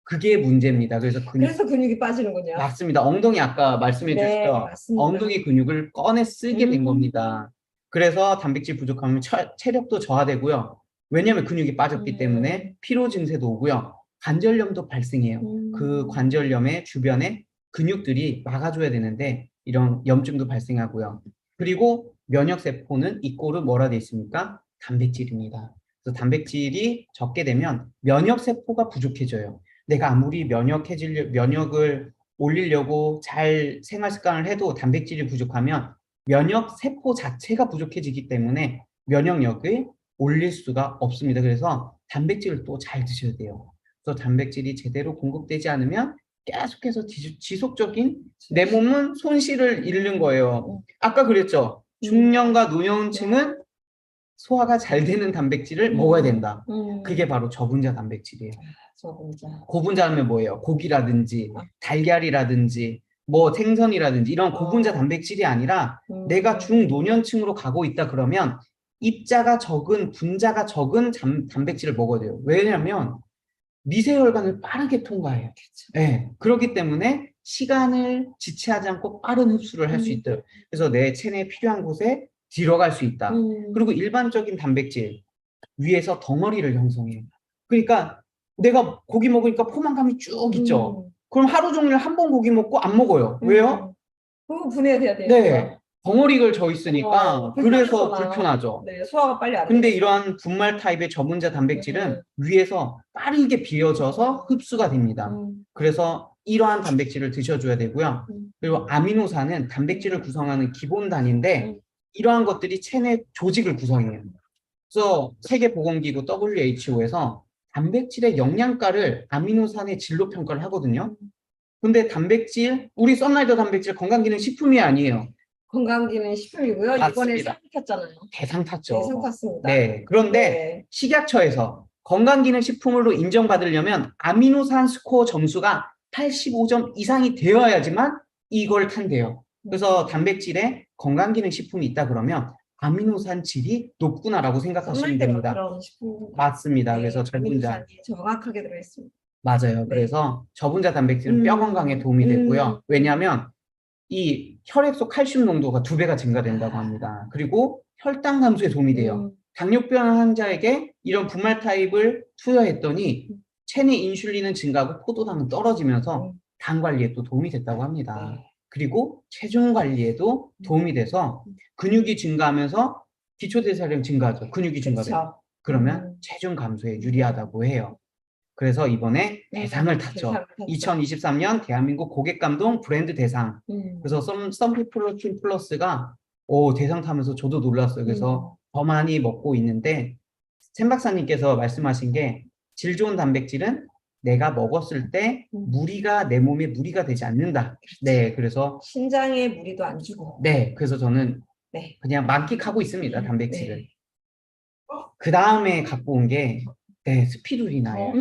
그게 문제입니다. 그래서 그래서 근육이 빠지는군요. 맞습니다. 엉덩이 아까 말씀해 네, 주셨죠? 맞습니다. 엉덩이 근육을 꺼내 쓰게 된 겁니다. 그래서 단백질 부족하면 체력도 저하되고요. 왜냐하면 근육이 빠졌기 때문에 피로 증세도 오고요. 관절염도 발생해요. 그 관절염의 주변에 근육들이 막아줘야 되는데 이런 염증도 발생하고요. 그리고 면역세포는 이 꼴은 뭐라 돼 있습니까? 단백질입니다. 그래서 단백질이 적게 되면 면역세포가 부족해져요. 내가 아무리 면역을 올리려고 잘 생활 습관을 해도 단백질이 부족하면 면역 세포 자체가 부족해지기 때문에 면역력을 올릴 수가 없습니다. 그래서 단백질을 또 잘 드셔야 돼요. 그래서 단백질이 제대로 공급되지 않으면 계속해서 지속적인 내 몸은 손실을 잃는 거예요. 아까 그랬죠. 중년과 노년층은 소화가 잘 되는 단백질을 먹어야 된다. 그게 바로 저분자 단백질이에요. 고분자 하면 뭐예요? 고기라든지 달걀이라든지 뭐 생선이라든지 이런 고분자 단백질이 아니라 내가 중노년층으로 가고 있다 그러면 입자가 적은 분자가 적은 단백질을 먹어야 돼요. 왜냐하면 미세혈관을 빠르게 통과해요. 네, 그렇기 때문에 시간을 지체하지 않고 빠른 흡수를 할 수 있다. 그래서 내 체내에 필요한 곳에 들어갈 수 있다. 그리고 일반적인 단백질 위에서 덩어리를 형성해요. 그러니까 내가 고기 먹으니까 포만감이 쭉 있죠. 그럼 하루 종일 한 번 고기 먹고 안 먹어요. 왜요? 그거 분해돼야 되니까. 네. 덩어리가 져 있으니까 그래서 불편하잖아. 불편하죠. 네, 소화가 빨리 안 근데 돼요. 이러한 분말 타입의 저분자 단백질은 위에서 빠르게 비워져서 흡수가 됩니다. 그래서 이러한 단백질을 드셔줘야 되고요. 그리고 아미노산은 단백질을 구성하는 기본 단위인데 이러한 것들이 체내 조직을 구성해요. 그래서 세계보건기구 WHO에서 단백질의 영양가를 아미노산의 진로 평가를 하거든요. 근데 단백질, 우리 썬라이더 단백질 건강기능식품이 아니에요. 건강기능식품이고요. 이번에 맞습니다. 상 탔잖아요. 대상 탔죠. 네, 상 탔습니다. 네, 그런데 네. 식약처에서 건강기능식품으로 인정받으려면 아미노산 스코어 점수가 85점 이상이 되어야지만 이걸 탄대요. 그래서 단백질에 건강기능식품이 있다 그러면 아미노산 질이 높구나라고 생각하시면 됩니다. 그런 식품. 맞습니다. 네, 그래서 저분자 아미노산이 정확하게 들어있습니다. 맞아요. 네. 그래서 저분자 단백질은 뼈 건강에 도움이 되고요. 왜냐하면 이 혈액 속 칼슘 농도가 2배가 증가된다고 합니다. 그리고 혈당 감소에 도움이 돼요. 당뇨병 환자에게 이런 분말 타입을 투여했더니 체내 인슐린은 증가하고 포도당은 떨어지면서 당 관리에 또 도움이 됐다고 합니다. 그리고 체중 관리에도 도움이 돼서 근육이 증가하면서 기초대사량 증가하죠. 근육이 증가돼요. 그러면 체중 감소에 유리하다고 해요. 그래서 이번에 대상을 탔죠. 2023년 대한민국 고객감동 브랜드 대상. 그래서 썬피프로틴 플러스가 대상 타면서 저도 놀랐어요. 그래서 더 많이 먹고 있는데 샘 박사님께서 말씀하신 게 질 좋은 단백질은 내가 먹었을 때 무리가 내 몸에 무리가 되지 않는다. 네, 그래서 신장에 무리도 안 주고. 네, 그래서 저는 네. 그냥 만끽하고 있습니다. 단백질을. 그 다음에 갖고 온 게 스피루리나예요.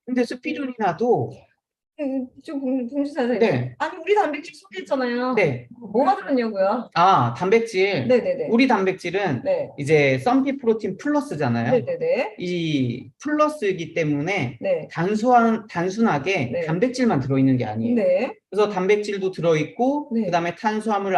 근데 스피루리나도 좀 봉지 사장님. 네. 아니 우리 단백질 소개했잖아요. 네. 뭐가 들었냐고요? 단백질. 네네네. 우리 단백질은 네. 이제 썬피 프로틴 플러스잖아요. 네네네. 이 플러스이기 때문에 네. 단순하게 네. 단백질만 들어있는 게 아니에요. 네. 그래서 단백질도 들어있고 네. 그다음에 탄수화물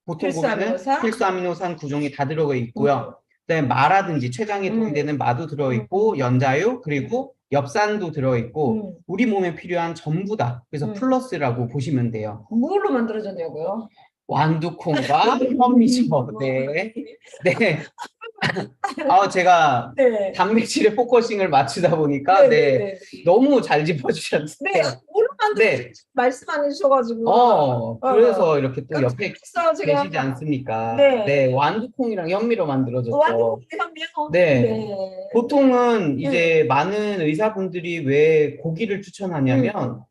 보통 보면은 필수 아미노산 구종이 다 들어가 있고요. 그다음에 마라든지 췌장에 도움이 되는 마도 들어있고 연자유 그리고 엽산도 들어있고 우리 몸에 필요한 전부다. 그래서 플러스라고 보시면 돼요. 뭘로 만들어졌냐고요? 완두콩과 현미죠. 네. 네. 제가 네. 단백질에 포커싱을 맞추다 보니까 네. 너무 잘 짚어주셨는데 네. 뭘로 만들어졌지 네. 말씀 안 해주셔가지고. 그래서 이렇게 또 옆에 깜짝했어요, 제가. 계시지 않습니까? 네. 네, 완두콩이랑 현미로 만들어졌죠. 완두콩 현미요? 네. 보통은 이제 많은 의사분들이 왜 고기를 추천하냐면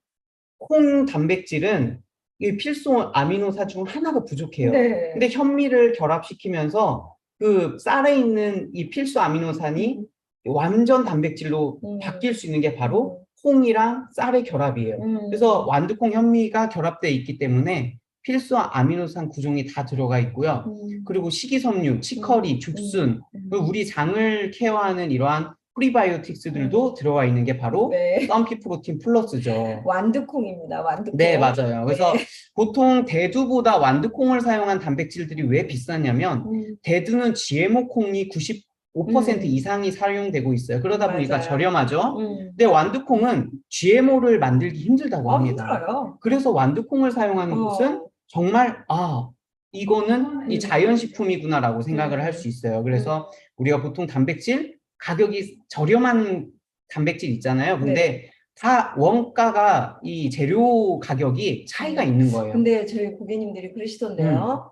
콩 단백질은 이 필수 아미노산 중 하나가 부족해요. 네. 근데 현미를 결합시키면서 그 쌀에 있는 이 필수 아미노산이 완전 단백질로 바뀔 수 있는 게 바로 콩이랑 쌀의 결합이에요. 그래서 완두콩 현미가 결합되어 있기 때문에 필수 아미노산 구종이 다 들어가 있고요. 그리고 식이섬유, 치커리, 죽순, 그리고 우리 장을 케어하는 이러한 프리바이오틱스들도 들어가 있는 게 바로 썬피 프로틴 플러스죠. 완두콩입니다. 완두콩. 네, 맞아요. 그래서 보통 대두보다 완두콩을 사용한 단백질들이 왜 비싸냐면 대두는 GMO 콩이 95% 이상이 사용되고 있어요. 그러다 보니까 맞아요. 저렴하죠. 근데 완두콩은 GMO를 만들기 힘들다고 합니다. 힘들어요. 그래서 완두콩을 사용하는 곳은 정말 이거는 이 자연식품이구나라고 생각을 할 수 있어요. 그래서 우리가 보통 단백질 가격이 저렴한 단백질 있잖아요. 근데 다 원가가 이 재료 가격이 차이가 있는 거예요. 근데 저희 고객님들이 그러시던데요.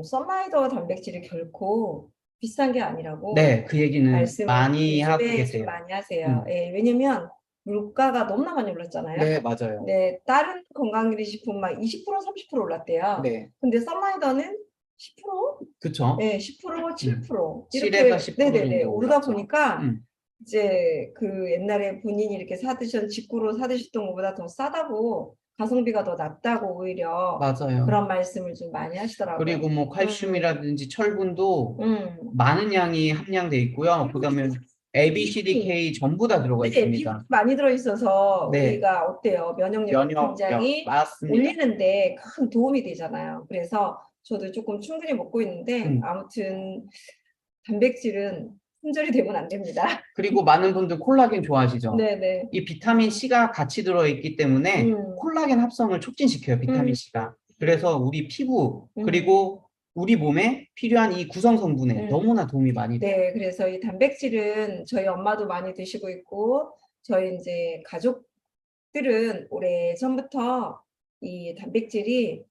썬라이더 단백질이 결코 비싼 게 아니라고. 네, 그 얘기는 많이 하고 요즘에 계세요. 많이 하세요. 예, 왜냐면 물가가 너무나 많이 올랐잖아요. 네, 맞아요. 네, 다른 건강기능식품 막 20%, 30% 올랐대요. 네. 근데 썬라이더는 10%? 그쵸. 네, 10%, 7%. 7에서 10% 네네네. 정도 오르다 올랐죠. 보니까 이제 그 옛날에 본인이 이렇게 직구로 사드셨던 것보다 더 싸다고, 가성비가 더 낮다고 오히려 맞아요. 그런 말씀을 좀 많이 하시더라고요. 그리고 뭐 칼슘이라든지 철분도 많은 양이 함량돼 있고요. 그다음에 A, B, C, D, K 전부 다 들어가 있습니다. 많이 들어있어서 네. 우리가 어때요? 면역력 굉장히 맞습니다. 올리는데 큰 도움이 되잖아요. 그래서 저도 조금 충분히 먹고 있는데 아무튼 단백질은 품절이 되면 안 됩니다. 그리고 많은 분들 콜라겐 좋아하시죠? 네네. 이 비타민 C가 같이 들어있기 때문에 콜라겐 합성을 촉진시켜요, 비타민 C가. 그래서 우리 피부, 그리고 우리 몸에 필요한 이 구성 성분에 너무나 도움이 많이 돼요. 네, 그래서 이 단백질은 저희 엄마도 많이 드시고 있고, 저희 이제 가족들은 오래 전부터 이 단백질이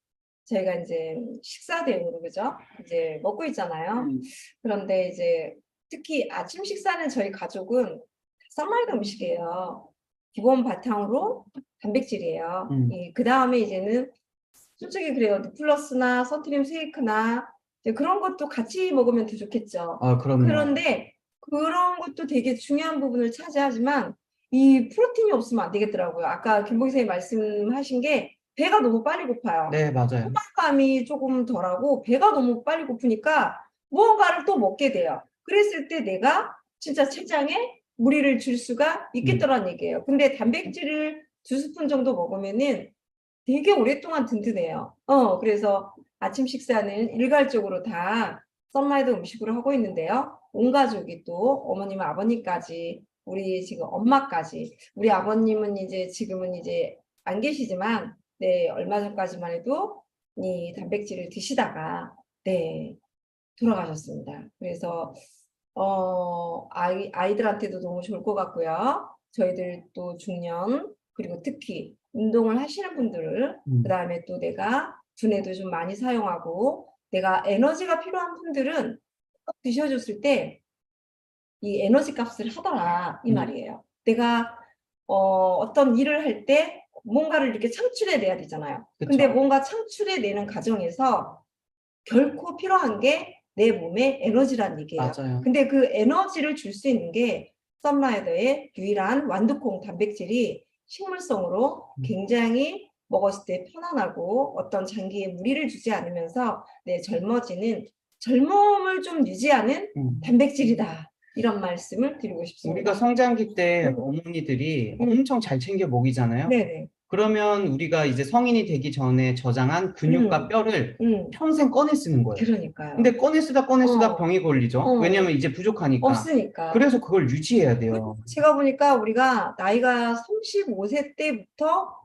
저희가 이제 식사 대용으로, 그죠? 이제 먹고 있잖아요. 그런데 이제 특히 아침 식사는 저희 가족은 썬라이더 음식이에요. 기본 바탕으로 단백질이에요. 그 다음에 이제는 솔직히 그래요. 플러스나 선트림 쉐이크나 그런 것도 같이 먹으면 더 좋겠죠. 그럼요. 그런데 그런 것도 되게 중요한 부분을 차지하지만 이 프로틴이 없으면 안 되겠더라고요. 아까 김봉희 선생님 말씀하신 게 배가 너무 빨리 고파요. 네, 맞아요. 포만감이 조금 덜하고 배가 너무 빨리 고프니까 무언가를 또 먹게 돼요. 그랬을 때 내가 진짜 췌장에 무리를 줄 수가 있겠더란 얘기예요. 근데 단백질을 2스푼 정도 먹으면은 되게 오랫동안 든든해요. 그래서 아침 식사는 일괄적으로 다 썬라이더 음식으로 하고 있는데요. 온 가족이 또 어머님, 아버님까지, 우리 지금 엄마까지, 우리 아버님은 이제 지금은 이제 안 계시지만, 네, 얼마 전까지만 해도 이 단백질을 드시다가, 네, 돌아가셨습니다. 그래서, 아이들한테도 너무 좋을 것 같고요. 저희들 또 중년, 그리고 특히 운동을 하시는 분들, 그 다음에 또 내가 두뇌도 좀 많이 사용하고, 내가 에너지가 필요한 분들은 꼭 드셔줬을 때 이 에너지 값을 하더라, 이 말이에요. 내가 어떤 일을 할 때 뭔가를 이렇게 창출해 내야 되잖아요. 그쵸. 근데 뭔가 창출해 내는 과정에서 결코 필요한 게 내 몸의 에너지란 얘기예요. 맞아요. 근데 그 에너지를 줄 수 있는 게 썬라이더의 유일한 완두콩 단백질이 식물성으로 굉장히 먹었을 때 편안하고 어떤 장기에 무리를 주지 않으면서 내 젊음을 좀 유지하는 단백질이다. 이런 말씀을 드리고 싶습니다. 우리가 성장기 때 어머니들이 엄청 잘 챙겨 먹이잖아요. 네네. 그러면 우리가 이제 성인이 되기 전에 저장한 근육과 뼈를 평생 꺼내 쓰는 거예요. 그러니까요. 근데 꺼내 쓰다 어. 병이 걸리죠. 왜냐면 이제 부족하니까. 없으니까. 그래서 그걸 유지해야 돼요. 제가 보니까 우리가 나이가 35세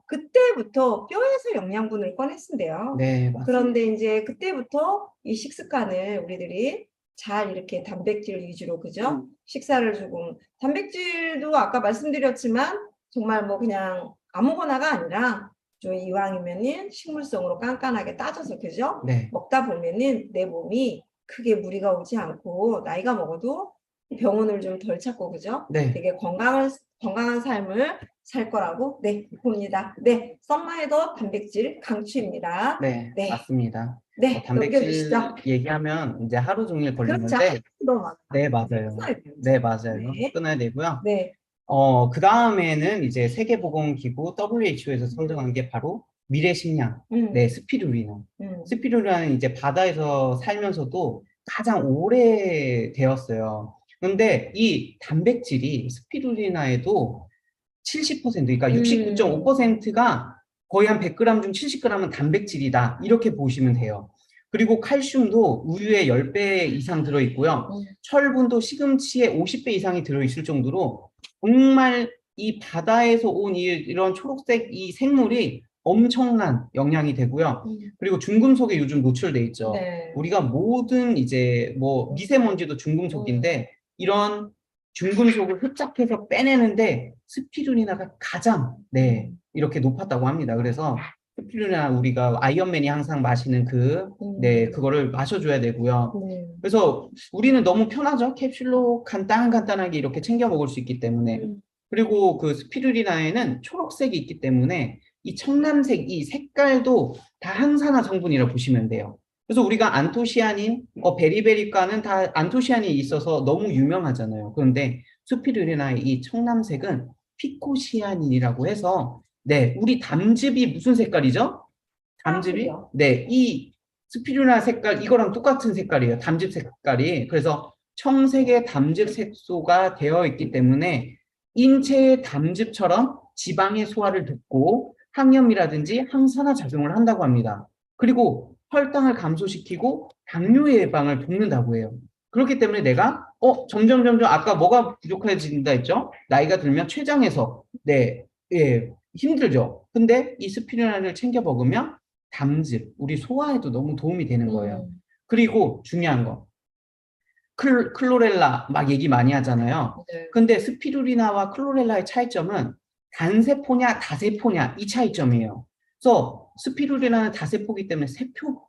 그때부터 뼈에서 영양분을 꺼냈는데요. 네, 맞습니다. 그런데 이제 그때부터 이 식습관을 우리들이 잘 이렇게 단백질 위주로, 그죠? 식사를 조금, 단백질도 아까 말씀드렸지만 정말 뭐 그냥 아무거나가 아니라 좀 이왕이면은 식물성으로 깐깐하게 따져서, 그죠? 네. 먹다 보면은 내 몸이 크게 무리가 오지 않고 나이가 먹어도 병원을 좀 덜 찾고, 그죠? 네. 되게 건강한 삶을 살 거라고 봅니다. 네, 썬마이더 단백질 강추입니다. 네, 네. 맞습니다. 네, 단백질 넘겨주시죠. 얘기하면 이제 하루 종일 그렇죠. 걸리는데, 너무 많아요. 네, 맞아요. 끊어야 돼요. 네, 맞아요. 네. 끊어야 되고요. 네. 그 다음에는 이제 세계보건기구 WHO에서 선정한 게 바로 미래식량, 네, 스피루리나. 스피루리나는 이제 바다에서 살면서도 가장 오래 되었어요. 근데 이 단백질이 스피루리나에도 70%, 그러니까 69.5%가 거의 한 100g 중 70g은 단백질이다. 이렇게 보시면 돼요. 그리고 칼슘도 우유에 10배 이상 들어있고요. 철분도 시금치에 50배 이상이 들어있을 정도로 정말 이 바다에서 온 이런 초록색 이 생물이 엄청난 영양이 되고요. 그리고 중금속에 요즘 노출돼 있죠. 네. 우리가 모든 이제 뭐 미세먼지도 중금속인데 이런 중금속을 흡착해서 빼내는데 스피루리나가 가장 이렇게 높았다고 합니다. 그래서 스피루리나 우리가 아이언맨이 항상 마시는 그거를 마셔줘야 되고요. 그래서 우리는 너무 편하죠. 캡슐로 간단하게 이렇게 챙겨 먹을 수 있기 때문에. 그리고 그 스피루리나에는 초록색이 있기 때문에 이 청남색, 이 색깔도 다 항산화 성분이라 보시면 돼요. 그래서 우리가 안토시아닌, 베리베리과는 다 안토시아닌이 있어서 너무 유명하잖아요. 그런데 스피루리나의 이 청남색은 피코시아닌이라고 해서, 네, 우리 담즙이 무슨 색깔이죠? 담즙이? 네, 이 스피루리나 색깔, 이거랑 똑같은 색깔이에요. 담즙 색깔이. 그래서 청색의 담즙 색소가 되어 있기 때문에 인체의 담즙처럼 지방의 소화를 돕고 항염이라든지 항산화 작용을 한다고 합니다. 그리고 혈당을 감소시키고 당뇨 예방을 돕는다고 해요. 그렇기 때문에 내가 점점 아까 뭐가 부족해진다 했죠? 나이가 들면 췌장에서 힘들죠. 근데 이 스피루리나를 챙겨 먹으면 담즙, 우리 소화에도 너무 도움이 되는 거예요. 그리고 중요한 거, 클로렐라 막 얘기 많이 하잖아요. 근데 스피루리나와 클로렐라의 차이점은 단세포냐 다세포냐 이 차이점이에요. 그래서 스피루리나는 다세포기 때문에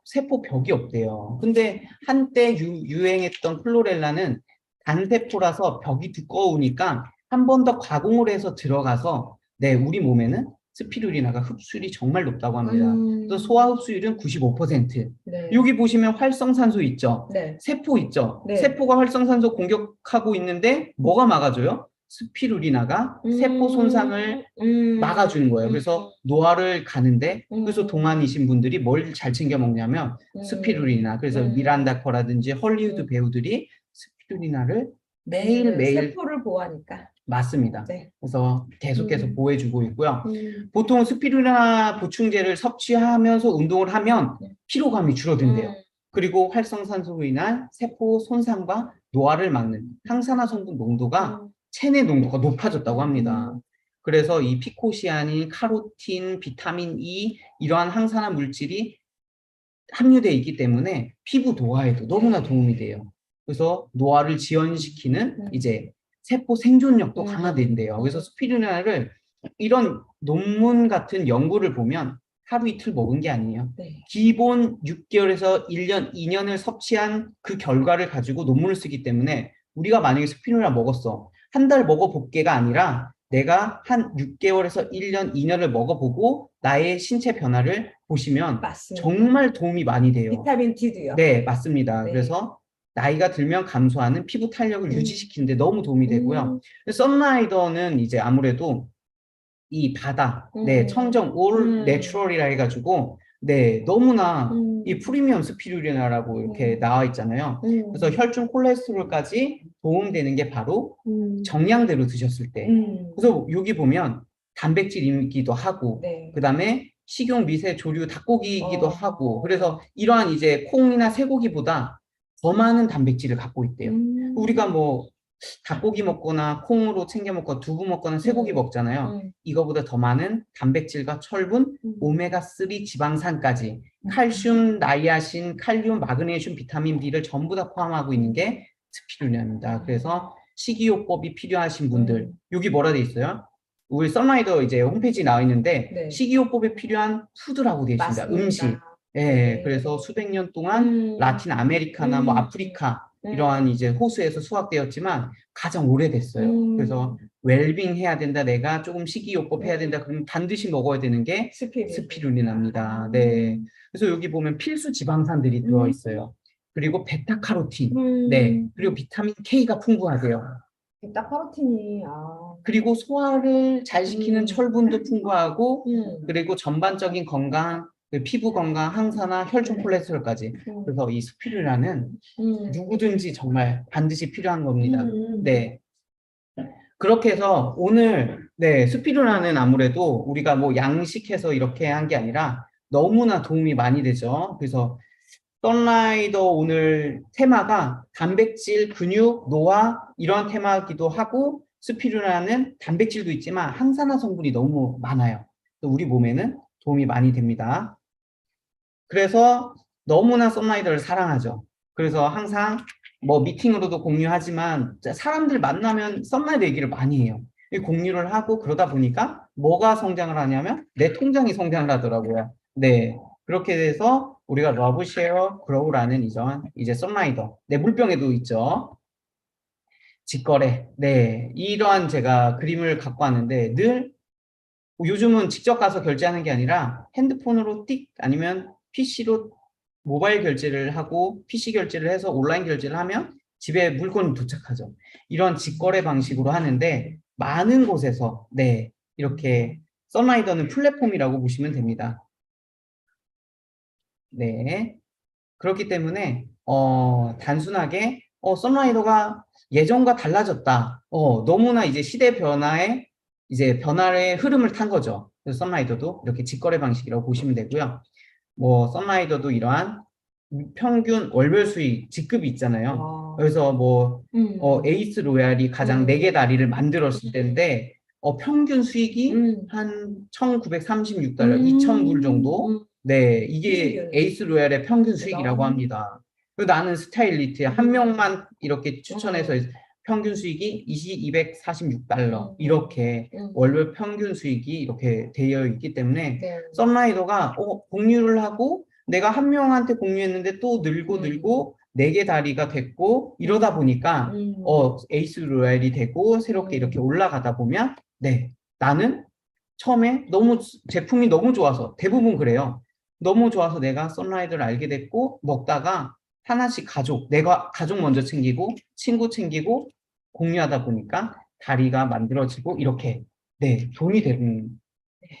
세포벽이 없대요. 근데 한때 유행했던 클로렐라는 단세포라서 벽이 두꺼우니까 한 번 더 가공을 해서 들어가서 우리 몸에는 스피루리나가 흡수율이 정말 높다고 합니다. 또 소화 흡수율은 95%. 여기 보시면 활성산소 있죠? 세포 있죠? 세포가 활성산소 공격하고 있는데 뭐가 막아줘요? 스피루리나가 세포 손상을 막아주는 거예요. 그래서 노화를 가는데 그래서 동안이신 분들이 뭘 잘 챙겨 먹냐면 스피루리나. 그래서 미란다 커라든지 헐리우드 배우들이 스피루리나를 매일매일 세포를 보호하니까. 맞습니다. 그래서 계속해서 보호해주고 있고요. 보통 스피루리나 보충제를 섭취하면서 운동을 하면 피로감이 줄어든대요. 그리고 활성산소로 인한 세포 손상과 노화를 막는 항산화 성분 농도가 체내 농도가 높아졌다고 합니다. 그래서 이 피코시아닌, 카로틴, 비타민 E 이러한 항산화 물질이 함유되어 있기 때문에 피부 노화에도 너무나 도움이 돼요. 그래서 노화를 지연시키는 이제 세포 생존력도 강화된대요. 그래서 스피루리나를 이런 논문 같은 연구를 보면 하루 이틀 먹은 게 아니에요. 기본 6개월에서 1년, 2년을 섭취한 그 결과를 가지고 논문을 쓰기 때문에 우리가 만약에 스피루리나 먹었어. 한 달 먹어볼게가 아니라 내가 한 6개월에서 1년, 2년을 먹어보고 나의 신체 변화를 보시면 정말 도움이 많이 돼요. 비타민 D도요. 네, 맞습니다. 그래서 나이가 들면 감소하는 피부 탄력을 유지시키는데 너무 도움이 되고요. 썬라이더는 이제 아무래도 이 바다, 청정, 올 내추럴이라 해가지고, 너무나 이 프리미엄 스피루리나라고 이렇게 나와 있잖아요. 그래서 혈중 콜레스테롤까지 도움되는 게 바로 정량대로 드셨을 때. 그래서 여기 보면 단백질이기도 하고, 네. 그 다음에 식용 미세 조류 닭고기이기도 어. 하고, 그래서 이러한 이제 콩이나 쇠고기보다 더 많은 단백질을 갖고 있대요. 우리가 뭐 닭고기 먹거나 콩으로 챙겨 먹거나 두부 먹거나 쇠고기 먹잖아요. 이거보다 더 많은 단백질과 철분, 오메가3 지방산까지 칼슘, 나이아신, 칼륨, 마그네슘, 비타민 B를 전부 다 포함하고 있는 게 스피루리나입니다. 그래서 식이요법이 필요하신 분들, 여기 뭐라 돼 있어요? 우리 썬라이더 이제 홈페이지 나와 있는데 네. 식이요법에 필요한 푸드라고 되어 있습니다. 맞습니다. 음식. 예, 네. 그래서 수백 년 동안 라틴 아메리카나 뭐 아프리카 이러한 이제 호수에서 수확되었지만 가장 오래됐어요. 그래서 웰빙 해야 된다, 내가 조금 식이요법 해야 된다, 그러면 반드시 먹어야 되는 게 스피루리나입니다. 네. 그래서 여기 보면 필수 지방산들이 들어있어요. 그리고 베타카로틴, 네. 그리고 비타민 K가 풍부하대요. 베타카로틴이 그리고 소화를 잘 시키는 철분도 풍부하고, 그리고 전반적인 건강, 그 피부 건강, 항산화, 혈중 콜레스테롤까지. 그래서 이 스피루리나는 누구든지 정말 반드시 필요한 겁니다. 네. 그렇게 해서 오늘 네, 스피루리나는 아무래도 우리가 뭐 양식해서 이렇게 한 게 아니라 너무나 도움이 많이 되죠. 그래서 썬라이더 오늘 테마가 단백질, 근육, 노화 이런 테마이기도 하고, 스피루리나는 단백질도 있지만 항산화 성분이 너무 많아요. 우리 몸에는 도움이 많이 됩니다. 그래서 너무나 썬라이더를 사랑하죠. 그래서 항상 뭐 미팅으로도 공유하지만 사람들 만나면 썬라이더 얘기를 많이 해요. 공유를 하고 그러다 보니까 뭐가 성장을 하냐면 내 통장이 성장을 하더라고요. 네. 그렇게 돼서 우리가 러브쉐어 그로우라는 이제 썬라이더, 네, 물병에도 있죠. 직거래. 네. 이러한 제가 그림을 갖고 왔는데 늘 요즘은 직접 가서 결제하는 게 아니라 핸드폰으로 띡 아니면 PC로 모바일 결제를 하고 PC 결제를 해서 온라인 결제를 하면 집에 물건이 도착하죠. 이런 직거래 방식으로 하는데 많은 곳에서 네, 이렇게 썬라이더는 플랫폼이라고 보시면 됩니다. 네. 그렇기 때문에 단순하게 썬라이더가 예전과 달라졌다. 너무나 이제 시대 변화에 이제 변화의 흐름을 탄 거죠. 그래서 썬라이더도 이렇게 직거래 방식이라고 보시면 되고요. 뭐 썬라이더도 이러한 평균 월별 수익 직급이 있잖아요. 그래서 뭐 에이스 로얄이 가장 4개 다리를 만들었을 때인데 평균 수익이 한 $1,936, 2,000불 정도. 네, 이게 에이스 로얄의 평균 수익이라고 합니다. 그리고 나는 스타일리트에 한 명만 이렇게 추천해서 평균 수익이 $246 이렇게 월별 평균 수익이 이렇게 되어 있기 때문에 썬라이더가 공유를 하고 내가 한 명한테 공유했는데 또 늘고 4개 다리가 됐고 이러다 보니까 에이스 로얄이 되고 새롭게 이렇게 올라가다 보면 네, 나는 처음에 제품이 너무 좋아서 대부분 그래요. 너무 좋아서 내가 썬라이더를 알게 됐고 먹다가 하나씩 내가 가족 먼저 챙기고 친구 챙기고 공유하다 보니까 다리가 만들어지고 이렇게 네, 돈이 되는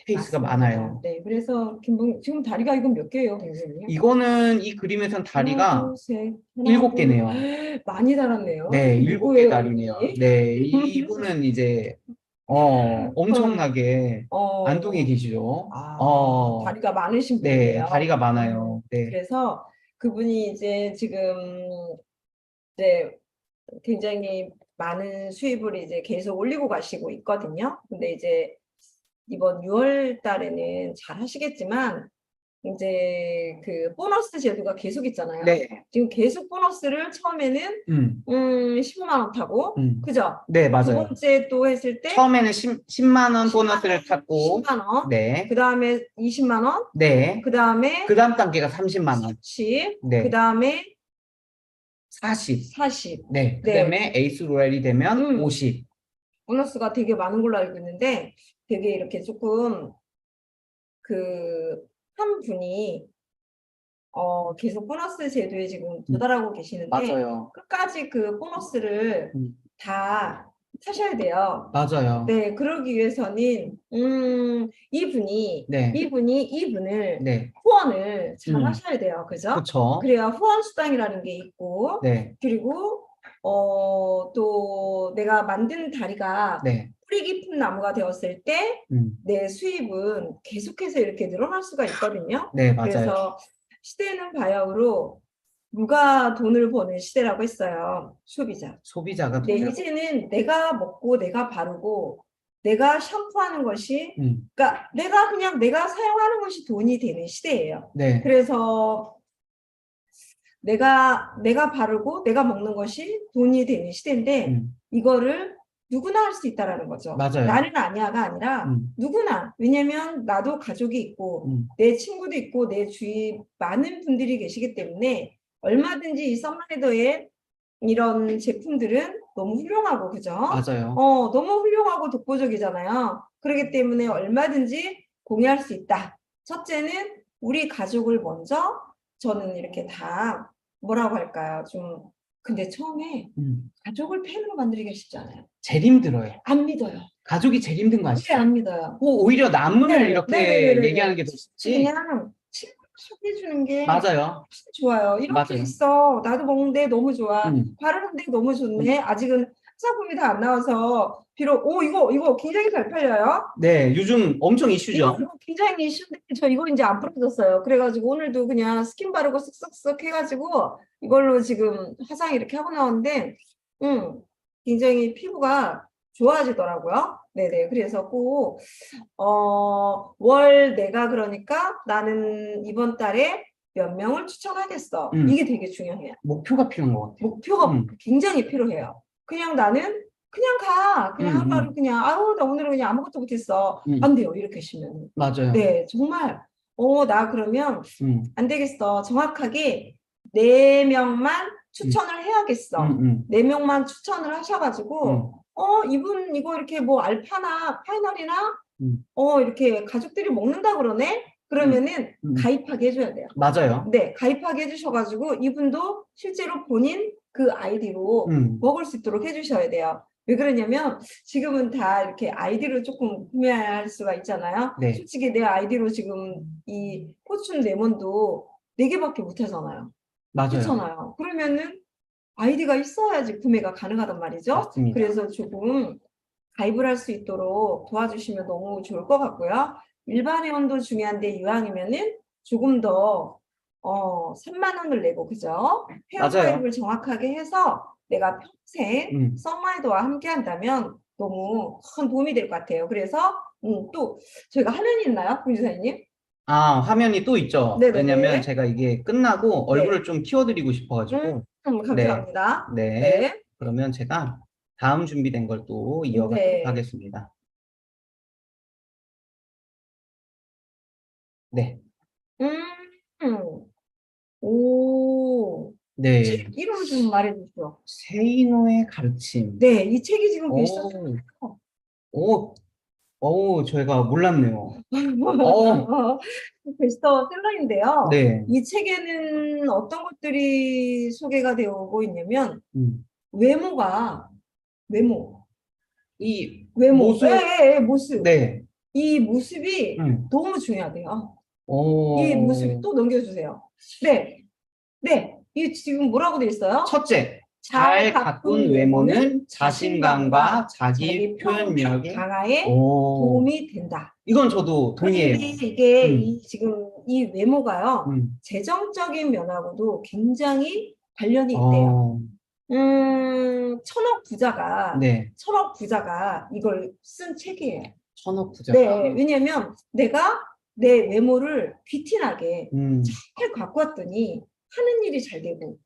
케이스가 많아요. 네, 그래서 지금 다리가 이건 몇 개예요, 선생님? 이거는 이 그림에선 다리가 하나, 둘, 셋, 7개네요. 많이 달았네요. 네, 7개 누구예요, 다리네요. 이분이? 네, 이분은 이제 엄청나게 안동에 계시죠. 다리가 많으신 네, 분이에요. 다리가 많아요. 네. 그래서 그분이 이제 지금 이제 굉장히 많은 수입을 이제 계속 올리고 가시고 있거든요. 근데 이제 이번 6월 달에는 잘 하시겠지만 이제 그 보너스 제도가 계속 있잖아요. 네. 지금 계속 보너스를 처음에는 15만 원 타고 그죠? 네, 두 맞아요. 번째 또 했을 때 처음에는 10만 원 보너스를 탔고 10만 원. 네. 그다음에 20만 원. 네. 그다음에 그다음 단계가 30만 원. 10. 네. 그다음에 40. 40. 네. 그다음에 에이스 로얄이 되면 50. 보너스가 되게 많은 걸로 알고 있는데 되게 이렇게 조금 한 분이 계속 보너스 제도에 지금 도달하고 계시는데 맞아요. 끝까지 그 보너스를 다 타셔야 돼요. 맞아요. 네, 그러기 위해서는 이분을 네. 후원을 잘 하셔야 돼요. 그죠? 그렇죠. 그래야 후원 수당이라는 게 있고 네. 그리고 또 내가 만든 다리가 네. 뿌리 깊은 나무가 되었을 때 내 수입은 계속해서 이렇게 늘어날 수가 있거든요. 네, 맞아요. 그래서 시대는 바야흐로 누가 돈을 버는 시대라고 했어요. 소비자. 소비자가 네, 돈을 이제는 내가 먹고 내가 바르고 내가 샴푸하는 것이 음, 그러니까 내가 사용하는 것이 돈이 되는 시대예요. 네, 그래서 내가 바르고 내가 먹는 것이 돈이 되는 시대인데 이거를 누구나 할 수 있다라는 거죠. 맞아요. 나는 아니야가 아니라 누구나. 왜냐면 나도 가족이 있고 내 친구도 있고 내 주위 많은 분들이 계시기 때문에 얼마든지 이 썸라이더의 이런 제품들은 너무 훌륭하고 그죠? 맞아요. 너무 훌륭하고 독보적이잖아요. 그렇기 때문에 얼마든지 공유할 수 있다. 첫째는 우리 가족을 먼저 저는 이렇게 다 뭐라고 할까요? 좀 근데 처음에 가족을 팬으로 만들기가 쉽지 않아요. 제일 힘들어요. 안 믿어요. 가족이 제일 힘든 거 네, 아시죠? 안 믿어요. 오히려 남을 네, 이렇게 네네네네. 얘기하는 게 더 쉽지. 그냥 친구를 소개해주는 게 맞아요. 훨씬 좋아요. 이렇게 맞아요. 있어. 나도 먹는데 너무 좋아. 음. 바르는데 너무 좋네. 아직은 화장품이 다 안 나와서 비록 이거 굉장히 잘 팔려요. 네, 요즘 엄청 이슈죠. 이거 굉장히 이슈인데 저 이거 이제 안 풀어졌어요. 그래가지고 오늘도 그냥 스킨 바르고 쓱쓱쓱 해가지고 이걸로 지금 화장 이렇게 하고 나왔는데 굉장히 피부가 좋아지더라고요. 네네. 그래서 꼭 월 내가 그러니까 나는 이번 달에 몇 명을 추천하겠어. 이게 되게 중요해요. 목표가 필요한 것 같아요. 목표가 굉장히 필요해요. 그냥 나는 그냥 가. 그냥 하루 그냥 아우 나 오늘은 그냥 아무것도 못했어. 안 돼요. 이렇게 하시면. 맞아요. 네, 정말 나 그러면 안 되겠어. 정확하게 4명만 추천을 해야겠어. 4명만 추천을 하셔가지고 이분 이거 이렇게 뭐 알파나 파이널이나 이렇게 가족들이 먹는다 그러네? 그러면은 가입하게 해줘야 돼요. 맞아요. 네, 가입하게 해주셔가지고 이분도 실제로 본인 그 아이디로 먹을 수 있도록 해주셔야 돼요. 왜 그러냐면 지금은 다 이렇게 아이디로 조금 구매할 수가 있잖아요. 네. 솔직히 내 아이디로 지금 이 포춘 레몬도 4개밖에 못 하잖아요. 맞아요. 그렇잖아요. 그러면은 아이디가 있어야지 구매가 가능하단 말이죠. 맞습니다. 그래서 조금 가입을 할 수 있도록 도와주시면 너무 좋을 것 같고요. 일반 회원도 중요한데 이왕이면은 조금 더 3만 원을 내고 그죠? 회원 맞아요. 가입을 정확하게 해서 내가 평생 썸라이더와 함께 한다면 너무 큰 도움이 될 것 같아요. 그래서 또 저희가 화면이 있나요? 공지사님? 아, 화면이 또 있죠. 네네네. 왜냐면 제가 이게 끝나고 얼굴을 좀 키워드리고 싶어가지고. 감사합니다. 네. 네. 그러면 제가 다음 준비된 걸 또 이어가도록 네. 하겠습니다. 네. 오. 네. 책 이름 좀 말해주시죠. 세이노의 가르침. 네, 이 책이 지금 오. 베스트셀러. 저희가 몰랐네요. 베스트셀러인데요. 네. 이 책에는 어떤 것들이 소개가 되어 오고 있냐면 외모. 이 외모. 모습. 모습. 네. 이 모습이 너무 중요하대요. 이 모습 또 넘겨주세요. 네. 이 지금 뭐라고 돼 있어요? 첫째, 잘 가꾼 외모는 자신감과 자기 표현력에 강화에 도움이 된다. 이건 저도 동의해요. 그런데 이게 지금 이 외모가요, 재정적인 면하고도 굉장히 관련이 있대요. 천억 부자가 이걸 쓴 책이에요. 천억 부자가. 네, 왜냐면 내가 내 외모를 귀티나게 잘 갖고 왔더니 하는 일이 잘 되고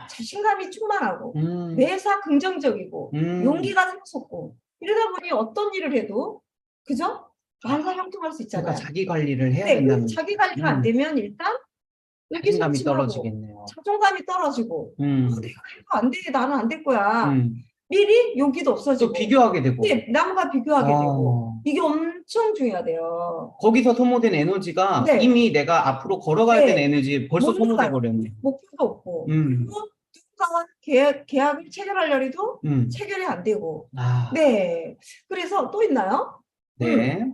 자신감이 충만하고 매사 긍정적이고 용기가 샘솟고 이러다 보니 어떤 일을 해도 그죠? 만사형통할 수 있잖아요. 그러니까 자기 관리를 해야 네, 된다는. 자기 관리가 안 되면 일단 자신감이 떨어지겠네요. 자존감이 떨어지고 내가 해도 안 돼, 나는 안 될 거야. 미리 용기도 또 없어지고 비교하게 되고. 네, 남과 비교하게 되고 이게 엄청 중요하대요. 거기서 소모된 에너지가 네. 이미 내가 앞으로 걸어가야 네. 되는 에너지 벌써 소모돼 버렸네. 목표도 없고 그리고 누군가와 계약을 체결하려 해도 체결이 안 되고 네. 그래서 또 있나요? 네.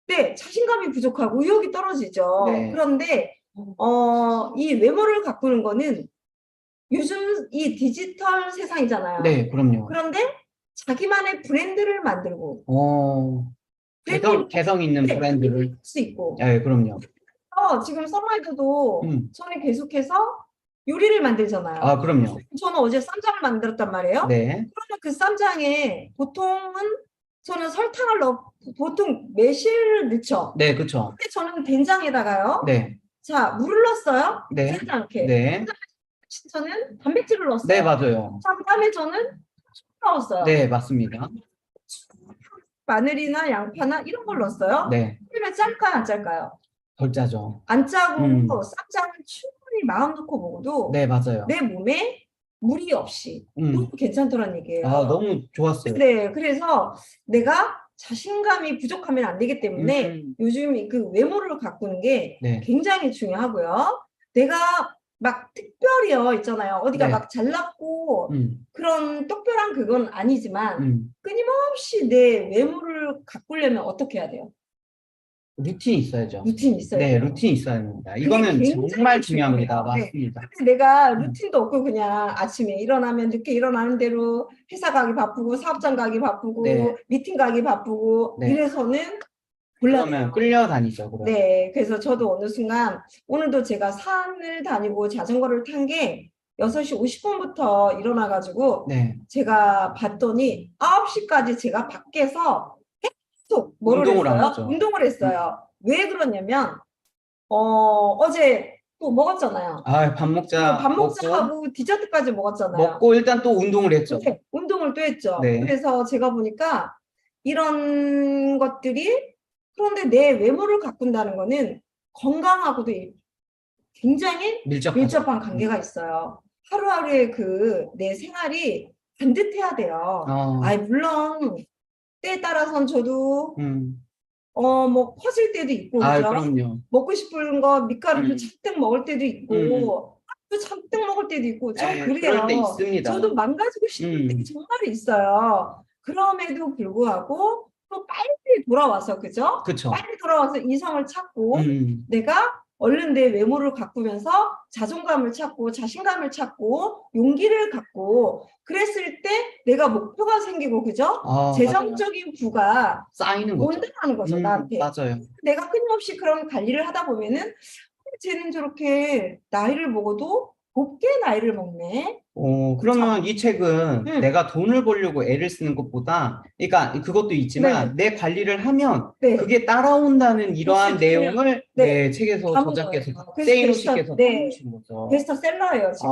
네, 자신감이 부족하고 의욕이 떨어지죠. 네. 그런데 이 외모를 가꾸는 거는 요즘 이 디지털 세상이잖아요. 네, 그럼요. 그런데 자기만의 브랜드를 만들고 개성 있는 네, 브랜드를. 할 수 있고. 예, 그럼요. 지금 썬라이드도 음. 저는 계속해서 요리를 만들잖아요. 아, 그럼요. 저는 어제 쌈장을 만들었단 말이에요. 네. 그러면 그 쌈장에 보통은 저는 설탕을 보통 매실을 넣죠. 네, 그쵸. 근데 저는 된장에다가요. 네. 자, 물을 넣었어요. 네. 새지 않게. 네. 저는 단백질을 넣었어요. 네, 맞아요. 자, 그다음에 저는 넣었어요. 네, 맞습니다. 마늘이나 양파나 이런 걸 넣었어요. 네. 그러면 짤까요, 안 짤까요? 덜 짜죠. 안 짜고 음. 쌈장을 충분히 마음 놓고 먹어도 네, 맞아요. 내 몸에 무리 없이 너무 괜찮더란 얘기예요. 아, 너무 좋았어요. 네, 그래서 내가 자신감이 부족하면 안 되기 때문에 요즘 그 외모를 가꾸는 게 네. 굉장히 중요하고요. 내가 막 특별히요 있잖아요. 어디가 네. 막 잘났고 그런 특별한 그건 아니지만 끊임없이 내 외모를 가꾸려면 어떻게 해야 돼요? 루틴이 있어야죠. 루틴이 있어야 네, 돼요. 루틴이 있어야 됩니다. 그게 이거는 굉장히 정말 중요합니다. 중요해요. 네. 맞습니다. 근데 내가 루틴도 없고 그냥 아침에 일어나면 늦게 일어나는 대로 회사 가기 바쁘고 사업장 가기 바쁘고 네. 미팅 가기 바쁘고 네. 이래서는 그러면 곤란해요. 끌려다니죠. 그러면. 네, 그래서 저도 어느 순간 오늘도 제가 산을 다니고 자전거를 탄 게 6시 50분부터 일어나가지고 네. 제가 봤더니 9시까지 제가 밖에서 계속 뭐를 운동을 한 했어요? 거죠. 운동을 했어요. 왜 그러냐면 어제 또 먹었잖아요. 아, 밥 먹자. 밥 먹자 하고 디저트까지 먹었잖아요. 먹고 일단 또 운동을 했죠. 네, 운동을 또 했죠. 네. 그래서 제가 보니까 이런 것들이 그런데 내 외모를 가꾼다는 거는 건강하고도 굉장히 밀접한 관계가 있어요. 하루하루의 그 내 생활이 반듯해야 돼요. 물론 때에 따라서는 저도 뭐 퍼질 때도 있고 아, 그죠? 그럼요. 먹고 싶은 거 밀가루도 잔뜩 먹을 때도 있고 또 잔뜩 먹을 때도 있고 전 에이, 그래요. 그럴 때 있습니다. 저도 망가지고 싶을 때 정말 있어요. 그럼에도 불구하고 또 빨리 돌아와서 그죠? 그쵸. 빨리 돌아와서 이성을 찾고 내가 얼른 내 외모를 가꾸면서 자존감을 찾고 자신감을 찾고 용기를 갖고 그랬을 때 내가 목표가 생기고 그죠? 재정적인 부가 쌓이는 거죠. 온다는 거죠, 나한테. 맞아요. 내가 끊임없이 그런 관리를 하다 보면은 쟤는 저렇게 나이를 먹어도 곱게 나이를 먹네. 그러면 이 책은 내가 돈을 벌려고 애를 쓰는 것보다, 그러니까 그것도 있지만 내 관리를 하면 그게 따라온다는 이러한 내용을 내 책에서 저자께서 세이노씨께서 담으신 거죠. 베스트셀러예요 지금.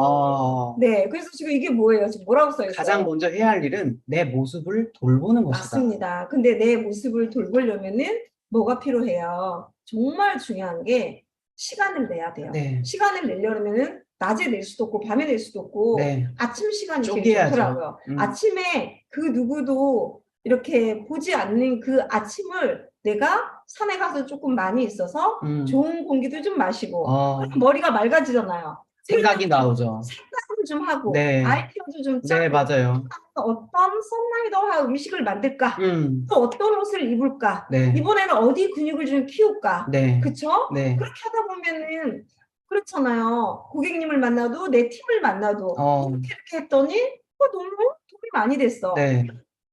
네, 그래서 지금 이게 뭐예요? 지금 뭐라고 써있어요? 가장 먼저 해야 할 일은 내 모습을 돌보는 것이다. 맞습니다. 근데 내 모습을 돌보려면은 뭐가 필요해요? 정말 중요한 게 시간을 내야 돼요. 네. 시간을 내려면은 낮에 낼 수도 없고 밤에 낼 수도 없고 아침 시간이 제일 쪼개야죠. 좋더라고요. 아침에 그 누구도 이렇게 보지 않는 그 아침을 내가 산에 가서 조금 많이 있어서 좋은 공기도 좀 마시고 머리가 맑아지잖아요. 생각이 나오죠. 생각을 좀 하고 네. 아이디어도 좀 짜고 네, 맞아요. 어떤 썬라이더화 음식을 만들까? 또 어떤 옷을 입을까? 네. 이번에는 어디 근육을 좀 키울까? 네. 그쵸? 네. 그렇게 하다 보면은 그렇잖아요. 고객님을 만나도 내 팀을 만나도 이렇게 했더니 너무 도움이 많이 됐어. 네.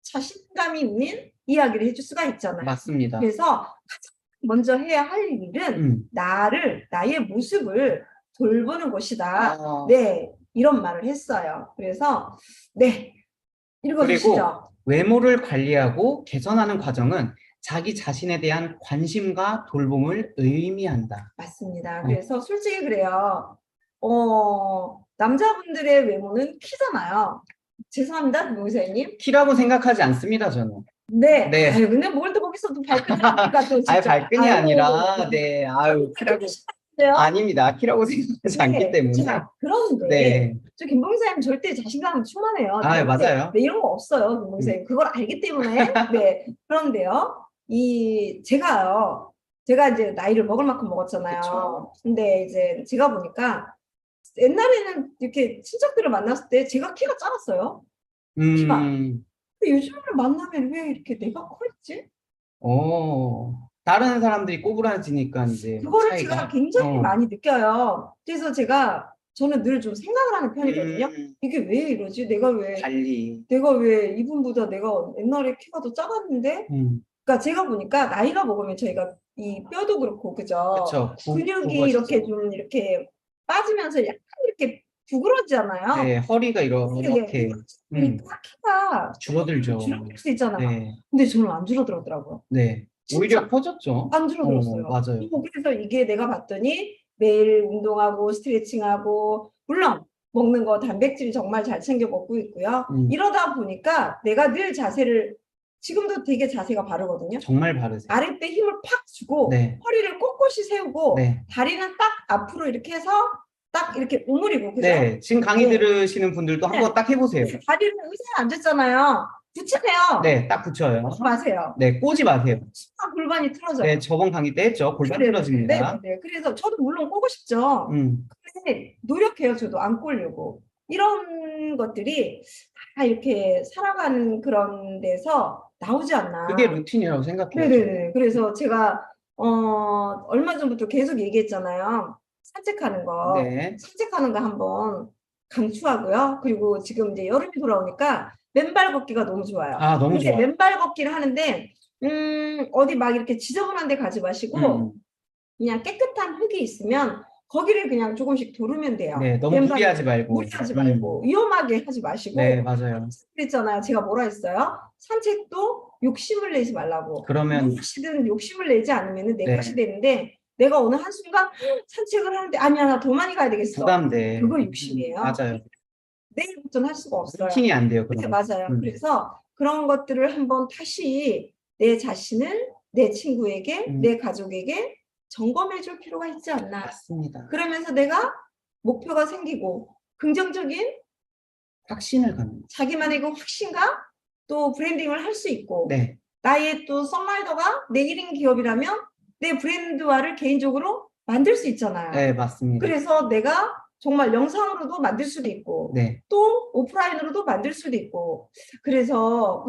자신감이 있는 이야기를 해줄 수가 있잖아요. 맞습니다. 그래서 가장 먼저 해야 할 일은 나의 모습을 돌보는 것이다. 네, 이런 말을 했어요. 그래서 네, 읽어주시죠. 그리고 외모를 관리하고 개선하는 과정은 자기 자신에 대한 관심과 돌봄을 의미한다. 맞습니다. 그래서 솔직히 그래요. 남자분들의 외모는 키잖아요. 죄송합니다, 김봉사님. 키라고 생각하지 않습니다, 저는. 네. 네. 아유, 근데 뭘 또 거기서 또 발끈하니까 또 진짜. 발끈이 아니라, 네, 키라고. 아닙니다. 키라고 생각하지 않기 때문에. 자, 그런데 저 김봉사님 절대 자신감은 충만해요. 맞아요. 네, 이런 거 없어요, 김봉사님. 그걸 알기 때문에. 네. 그런데요, 제가 이제 나이를 먹을 만큼 먹었잖아요. 그쵸. 근데 이제 제가 보니까 옛날에는 이렇게 친척들을 만났을 때 제가 키가 작았어요. 키가. 근데 요즘에는 만나면 왜 이렇게 내가 커 있지? 다른 사람들이 꼬부라지니까 이제 그거를 차이가. 제가 굉장히 많이 느껴요. 그래서 제가 저는 늘 좀 생각을 하는 편이거든요. 이게 왜 이러지? 관리. 내가 왜 이분보다 내가 옛날에 키가 더 작았는데? 그러니까 제가 보니까 나이가 먹으면 저희가 이 뼈도 그렇고, 그죠? 그쵸. 근육이 이렇게 굵어지죠. 좀 이렇게 빠지면서 약간 이렇게 부그러지잖아요. 네, 허리가 네, 이렇게 그러니까 키가 줄어들죠. 줄어들 수 있잖아. 네, 근데 저는 안 줄어들었더라고요. 네. 진짜 오히려 커졌죠. 안 줄어들었어요. 맞아요. 그래서 이게 내가 봤더니 매일 운동하고 스트레칭하고 물론 먹는 거 단백질 정말 잘 챙겨 먹고 있고요. 이러다 보니까 내가 늘 자세를 지금도 되게 자세가 바르거든요. 정말 바르세요. 아랫배 힘을 팍 주고 네. 허리를 꼿꼿이 세우고 네. 다리는 딱 앞으로 이렇게 해서 딱 이렇게 오므리고, 그죠? 네, 지금 강의 네. 들으시는 분들도 한번 딱 해보세요. 다리를 의자에 앉았잖아요. 붙이세요. 네, 딱 붙여요. 하지 마세요. 네, 꼬지 마세요. 골반이 틀어져요. 네, 저번 강의 때 했죠. 골반 틀어집니다. 네. 그래서 저도 물론 꼬고 싶죠. 근데 노력해요. 저도 안 꼬려고. 이런 것들이 다 이렇게 살아가는 그런 데서 나오지 않나. 그게 루틴이라고 생각해요. 네네네. 그래서 제가 얼마 전부터 계속 얘기했잖아요. 산책하는 거. 네. 산책하는 거 한번 강추하고요. 그리고 지금 이제 여름이 돌아오니까 맨발 걷기가 너무 좋아요. 아, 너무 근데 좋아요. 맨발 걷기를 하는데 어디 막 이렇게 지저분한 데 가지 마시고 그냥 깨끗한 흙이 있으면 거기를 그냥 조금씩 도르면 돼요. 네, 너무 무리하지 말고. 무리하지 말고 위험하게 하지 마시고. 네, 맞아요. 그랬잖아요. 제가 뭐라 했어요? 산책도 욕심을 내지 말라고. 그러면 무엇이든 욕심을 내지 않으면 내 네. 것이 되는데 내가 어느 한순간 산책을 하는데 아니야 나 더 많이 가야 되겠어. 부담돼. 그거 욕심이에요. 맞아요. 내일부터는 할 수가 없어요. 루틴이 안 돼요. 네, 그럼. 맞아요. 그래서 그런 것들을 한번 다시 내 자신을 내 친구에게 내 가족에게 점검해 줄 필요가 있지 않나. 맞습니다. 그러면서 내가 목표가 생기고 긍정적인 확신을 갖는. 자기만의 그 확신과 또 브랜딩을 할 수 있고 네. 나의 또 썬라이더가 내 1인 기업이라면 내 브랜드화를 개인적으로 만들 수 있잖아요. 네, 맞습니다. 그래서 내가 정말 영상으로도 만들 수도 있고 네. 또 오프라인으로도 만들 수도 있고 그래서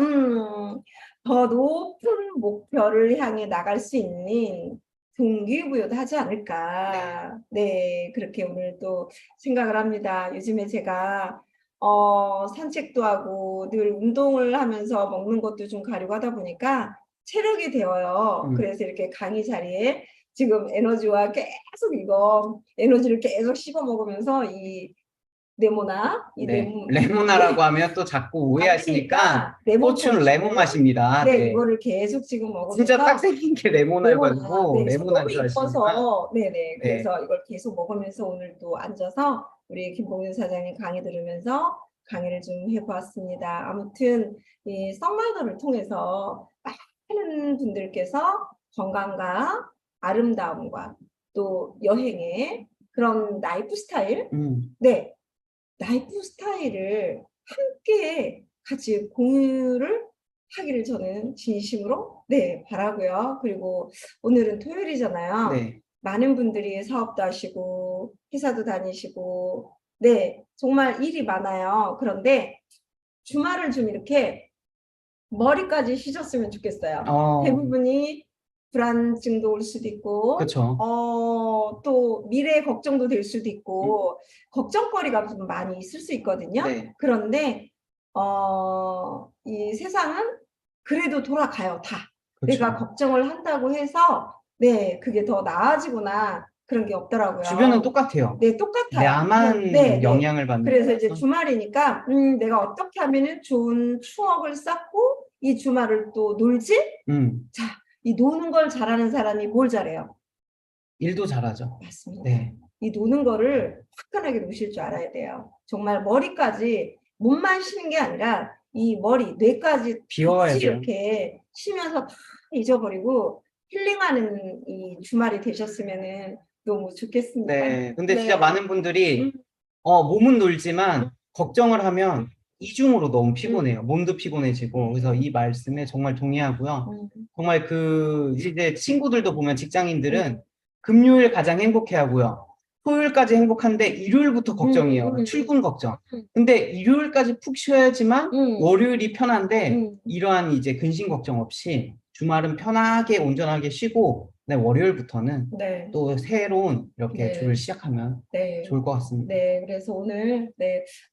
더 높은 목표를 향해 나갈 수 있는 동기부여도 하지 않을까. 네, 그렇게 오늘 또 생각을 합니다. 요즘에 제가 산책도 하고 늘 운동을 하면서 먹는 것도 좀 가려고 하다 보니까 체력이 되어요. 그래서 이렇게 강의 자리에 지금 에너지와 계속 이거 에너지를 계속 씹어 먹으면서 이 네모나 레모나라고 하면 또 자꾸 오해하시니까 꽃은 레몬 맛입니다. 네, 이거를 계속 지금 먹으면서 진짜 딱 생긴 게 레모나여가지고 네, 레모나 너무 좋아하시니까. 이뻐서 그래서 이걸 계속 먹으면서 오늘 또 앉아서 우리 김봉윤 사장님 강의 들으면서 강의를 좀 해보았습니다. 아무튼 이 썬라이더를 통해서 많은 분들께서 건강과 아름다움과 또 여행의 그런 라이프 스타일, 네, 라이프 스타일을 함께 같이 공유를 하기를 저는 진심으로 바라고요. 그리고 오늘은 토요일이잖아요. 네. 많은 분들이 사업도 하시고 회사도 다니시고 정말 일이 많아요. 그런데 주말을 좀 이렇게 머리까지 쉬셨으면 좋겠어요. 대부분이 불안증도 올 수도 있고 그쵸. 또 미래 걱정도 될 수도 있고 걱정거리가 좀 많이 있을 수 있거든요. 그런데 이 세상은 그래도 돌아가요. 다. 그쵸. 내가 걱정을 한다고 해서 그게 더 나아지거나 그런 게 없더라고요. 주변은 똑같아요. 네, 똑같아요. 나만 영향을 받는. 그래서 이제 주말이니까 내가 어떻게 하면은 좋은 추억을 쌓고 이 주말을 또 놀지? 자, 이 노는 걸 잘하는 사람이 뭘 잘해요? 일도 잘하죠. 맞습니다. 네. 이 노는 거를 화끈하게 노실 줄 알아야 돼요. 정말 머리까지 몸만 쉬는 게 아니라 이 머리, 뇌까지 비워야죠. 이렇게 쉬면서 다 잊어버리고 힐링하는 이 주말이 되셨으면은 너무 좋겠습니다. 네. 근데 진짜 많은 분들이 몸은 놀지만 걱정을 하면 이중으로 너무 피곤해요. 몸도 피곤해지고. 그래서 이 말씀에 정말 동의하고요. 정말 이제 친구들도 보면 직장인들은 금요일 가장 행복해하고요. 토요일까지 행복한데 일요일부터 걱정이에요. 출근 걱정. 근데 일요일까지 푹 쉬어야지만 월요일이 편한데 이러한 이제 근심 걱정 없이 주말은 편하게 온전하게 쉬고 네, 월요일부터는 네. 또 새로운 이렇게 네. 주를 시작하면 네. 좋을 것 같습니다. 네, 그래서 오늘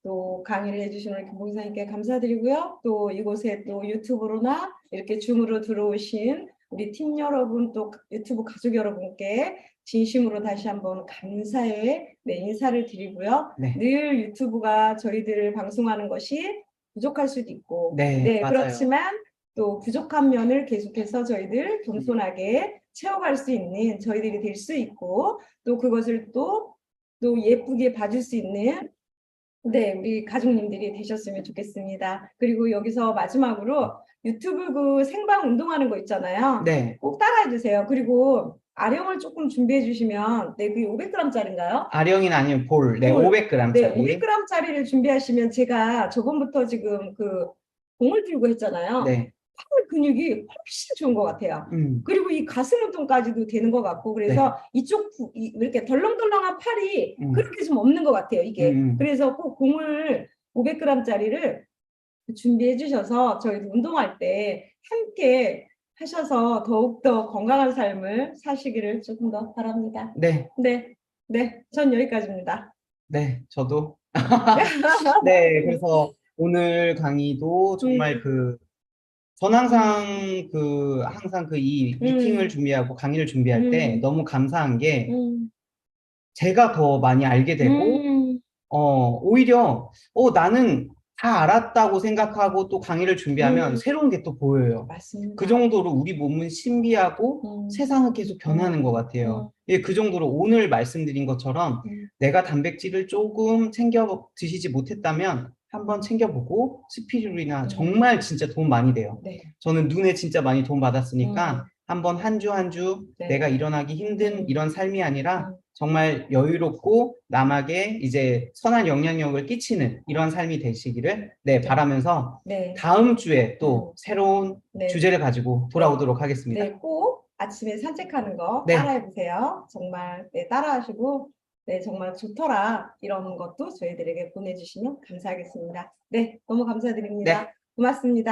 또 강의를 해주신 우리 김봉사님께 감사드리고요. 또 이곳에 또 유튜브로나 이렇게 줌으로 들어오신 우리 팀 여러분 또 유튜브 가족 여러분께 진심으로 다시 한번 감사의 인사를 드리고요. 네. 늘 유튜브가 저희들 방송하는 것이 부족할 수도 있고, 네, 맞아요. 그렇지만 또 부족한 면을 계속해서 저희들 겸손하게 채워갈 수 있는 저희들이 될 수 있고, 또 그것을 또 예쁘게 봐줄 수 있는 우리 가족님들이 되셨으면 좋겠습니다. 그리고 여기서 마지막으로 유튜브 그 생방 운동하는 거 있잖아요. 네. 꼭 따라해 주세요. 그리고 아령을 조금 준비해 주시면 그게 500g짜리인가요? 아령이는 아니면 볼. 네, 볼. 500g짜리. 500g짜리를 준비하시면 제가 저번부터 지금 그 공을 들고 했잖아요. 네. 팔 근육이 훨씬 좋은 것 같아요. 그리고 이 가슴 운동까지도 되는 것 같고, 그래서 이쪽 이렇게 덜렁덜렁한 팔이 그렇게 좀 없는 것 같아요, 이게. 그래서 꼭 공을 500g짜리를 준비해 주셔서 저희도 운동할 때 함께 하셔서 더욱더 건강한 삶을 사시기를 조금 더 바랍니다. 네. 전 여기까지입니다. 네, 저도. 네, 그래서 오늘 강의도 정말 전 항상 이 미팅을 준비하고 강의를 준비할 때 너무 감사한 게 제가 더 많이 알게 되고, 오히려, 나는 다 알았다고 생각하고 또 강의를 준비하면 새로운 게 또 보여요. 맞습니다. 그 정도로 우리 몸은 신비하고 세상은 계속 변하는 것 같아요. 예, 그 정도로 오늘 말씀드린 것처럼 내가 단백질을 조금 챙겨 드시지 못했다면 한번 챙겨보고 스피루리나 정말 진짜 도움 많이 돼요. 네. 저는 눈에 진짜 많이 도움 받았으니까 한번 한 주 한 주 네. 내가 일어나기 힘든 이런 삶이 아니라 정말 여유롭고 남에게 이제 선한 영향력을 끼치는 이런 삶이 되시기를 바라면서 다음 주에 또 새로운 주제를 가지고 돌아오도록 하겠습니다. 꼭 아침에 산책하는 거 네. 따라해 보세요. 정말 따라하시고 정말 좋더라 이런 것도 저희들에게 보내주시면 감사하겠습니다. 너무 감사드립니다. 네. 고맙습니다.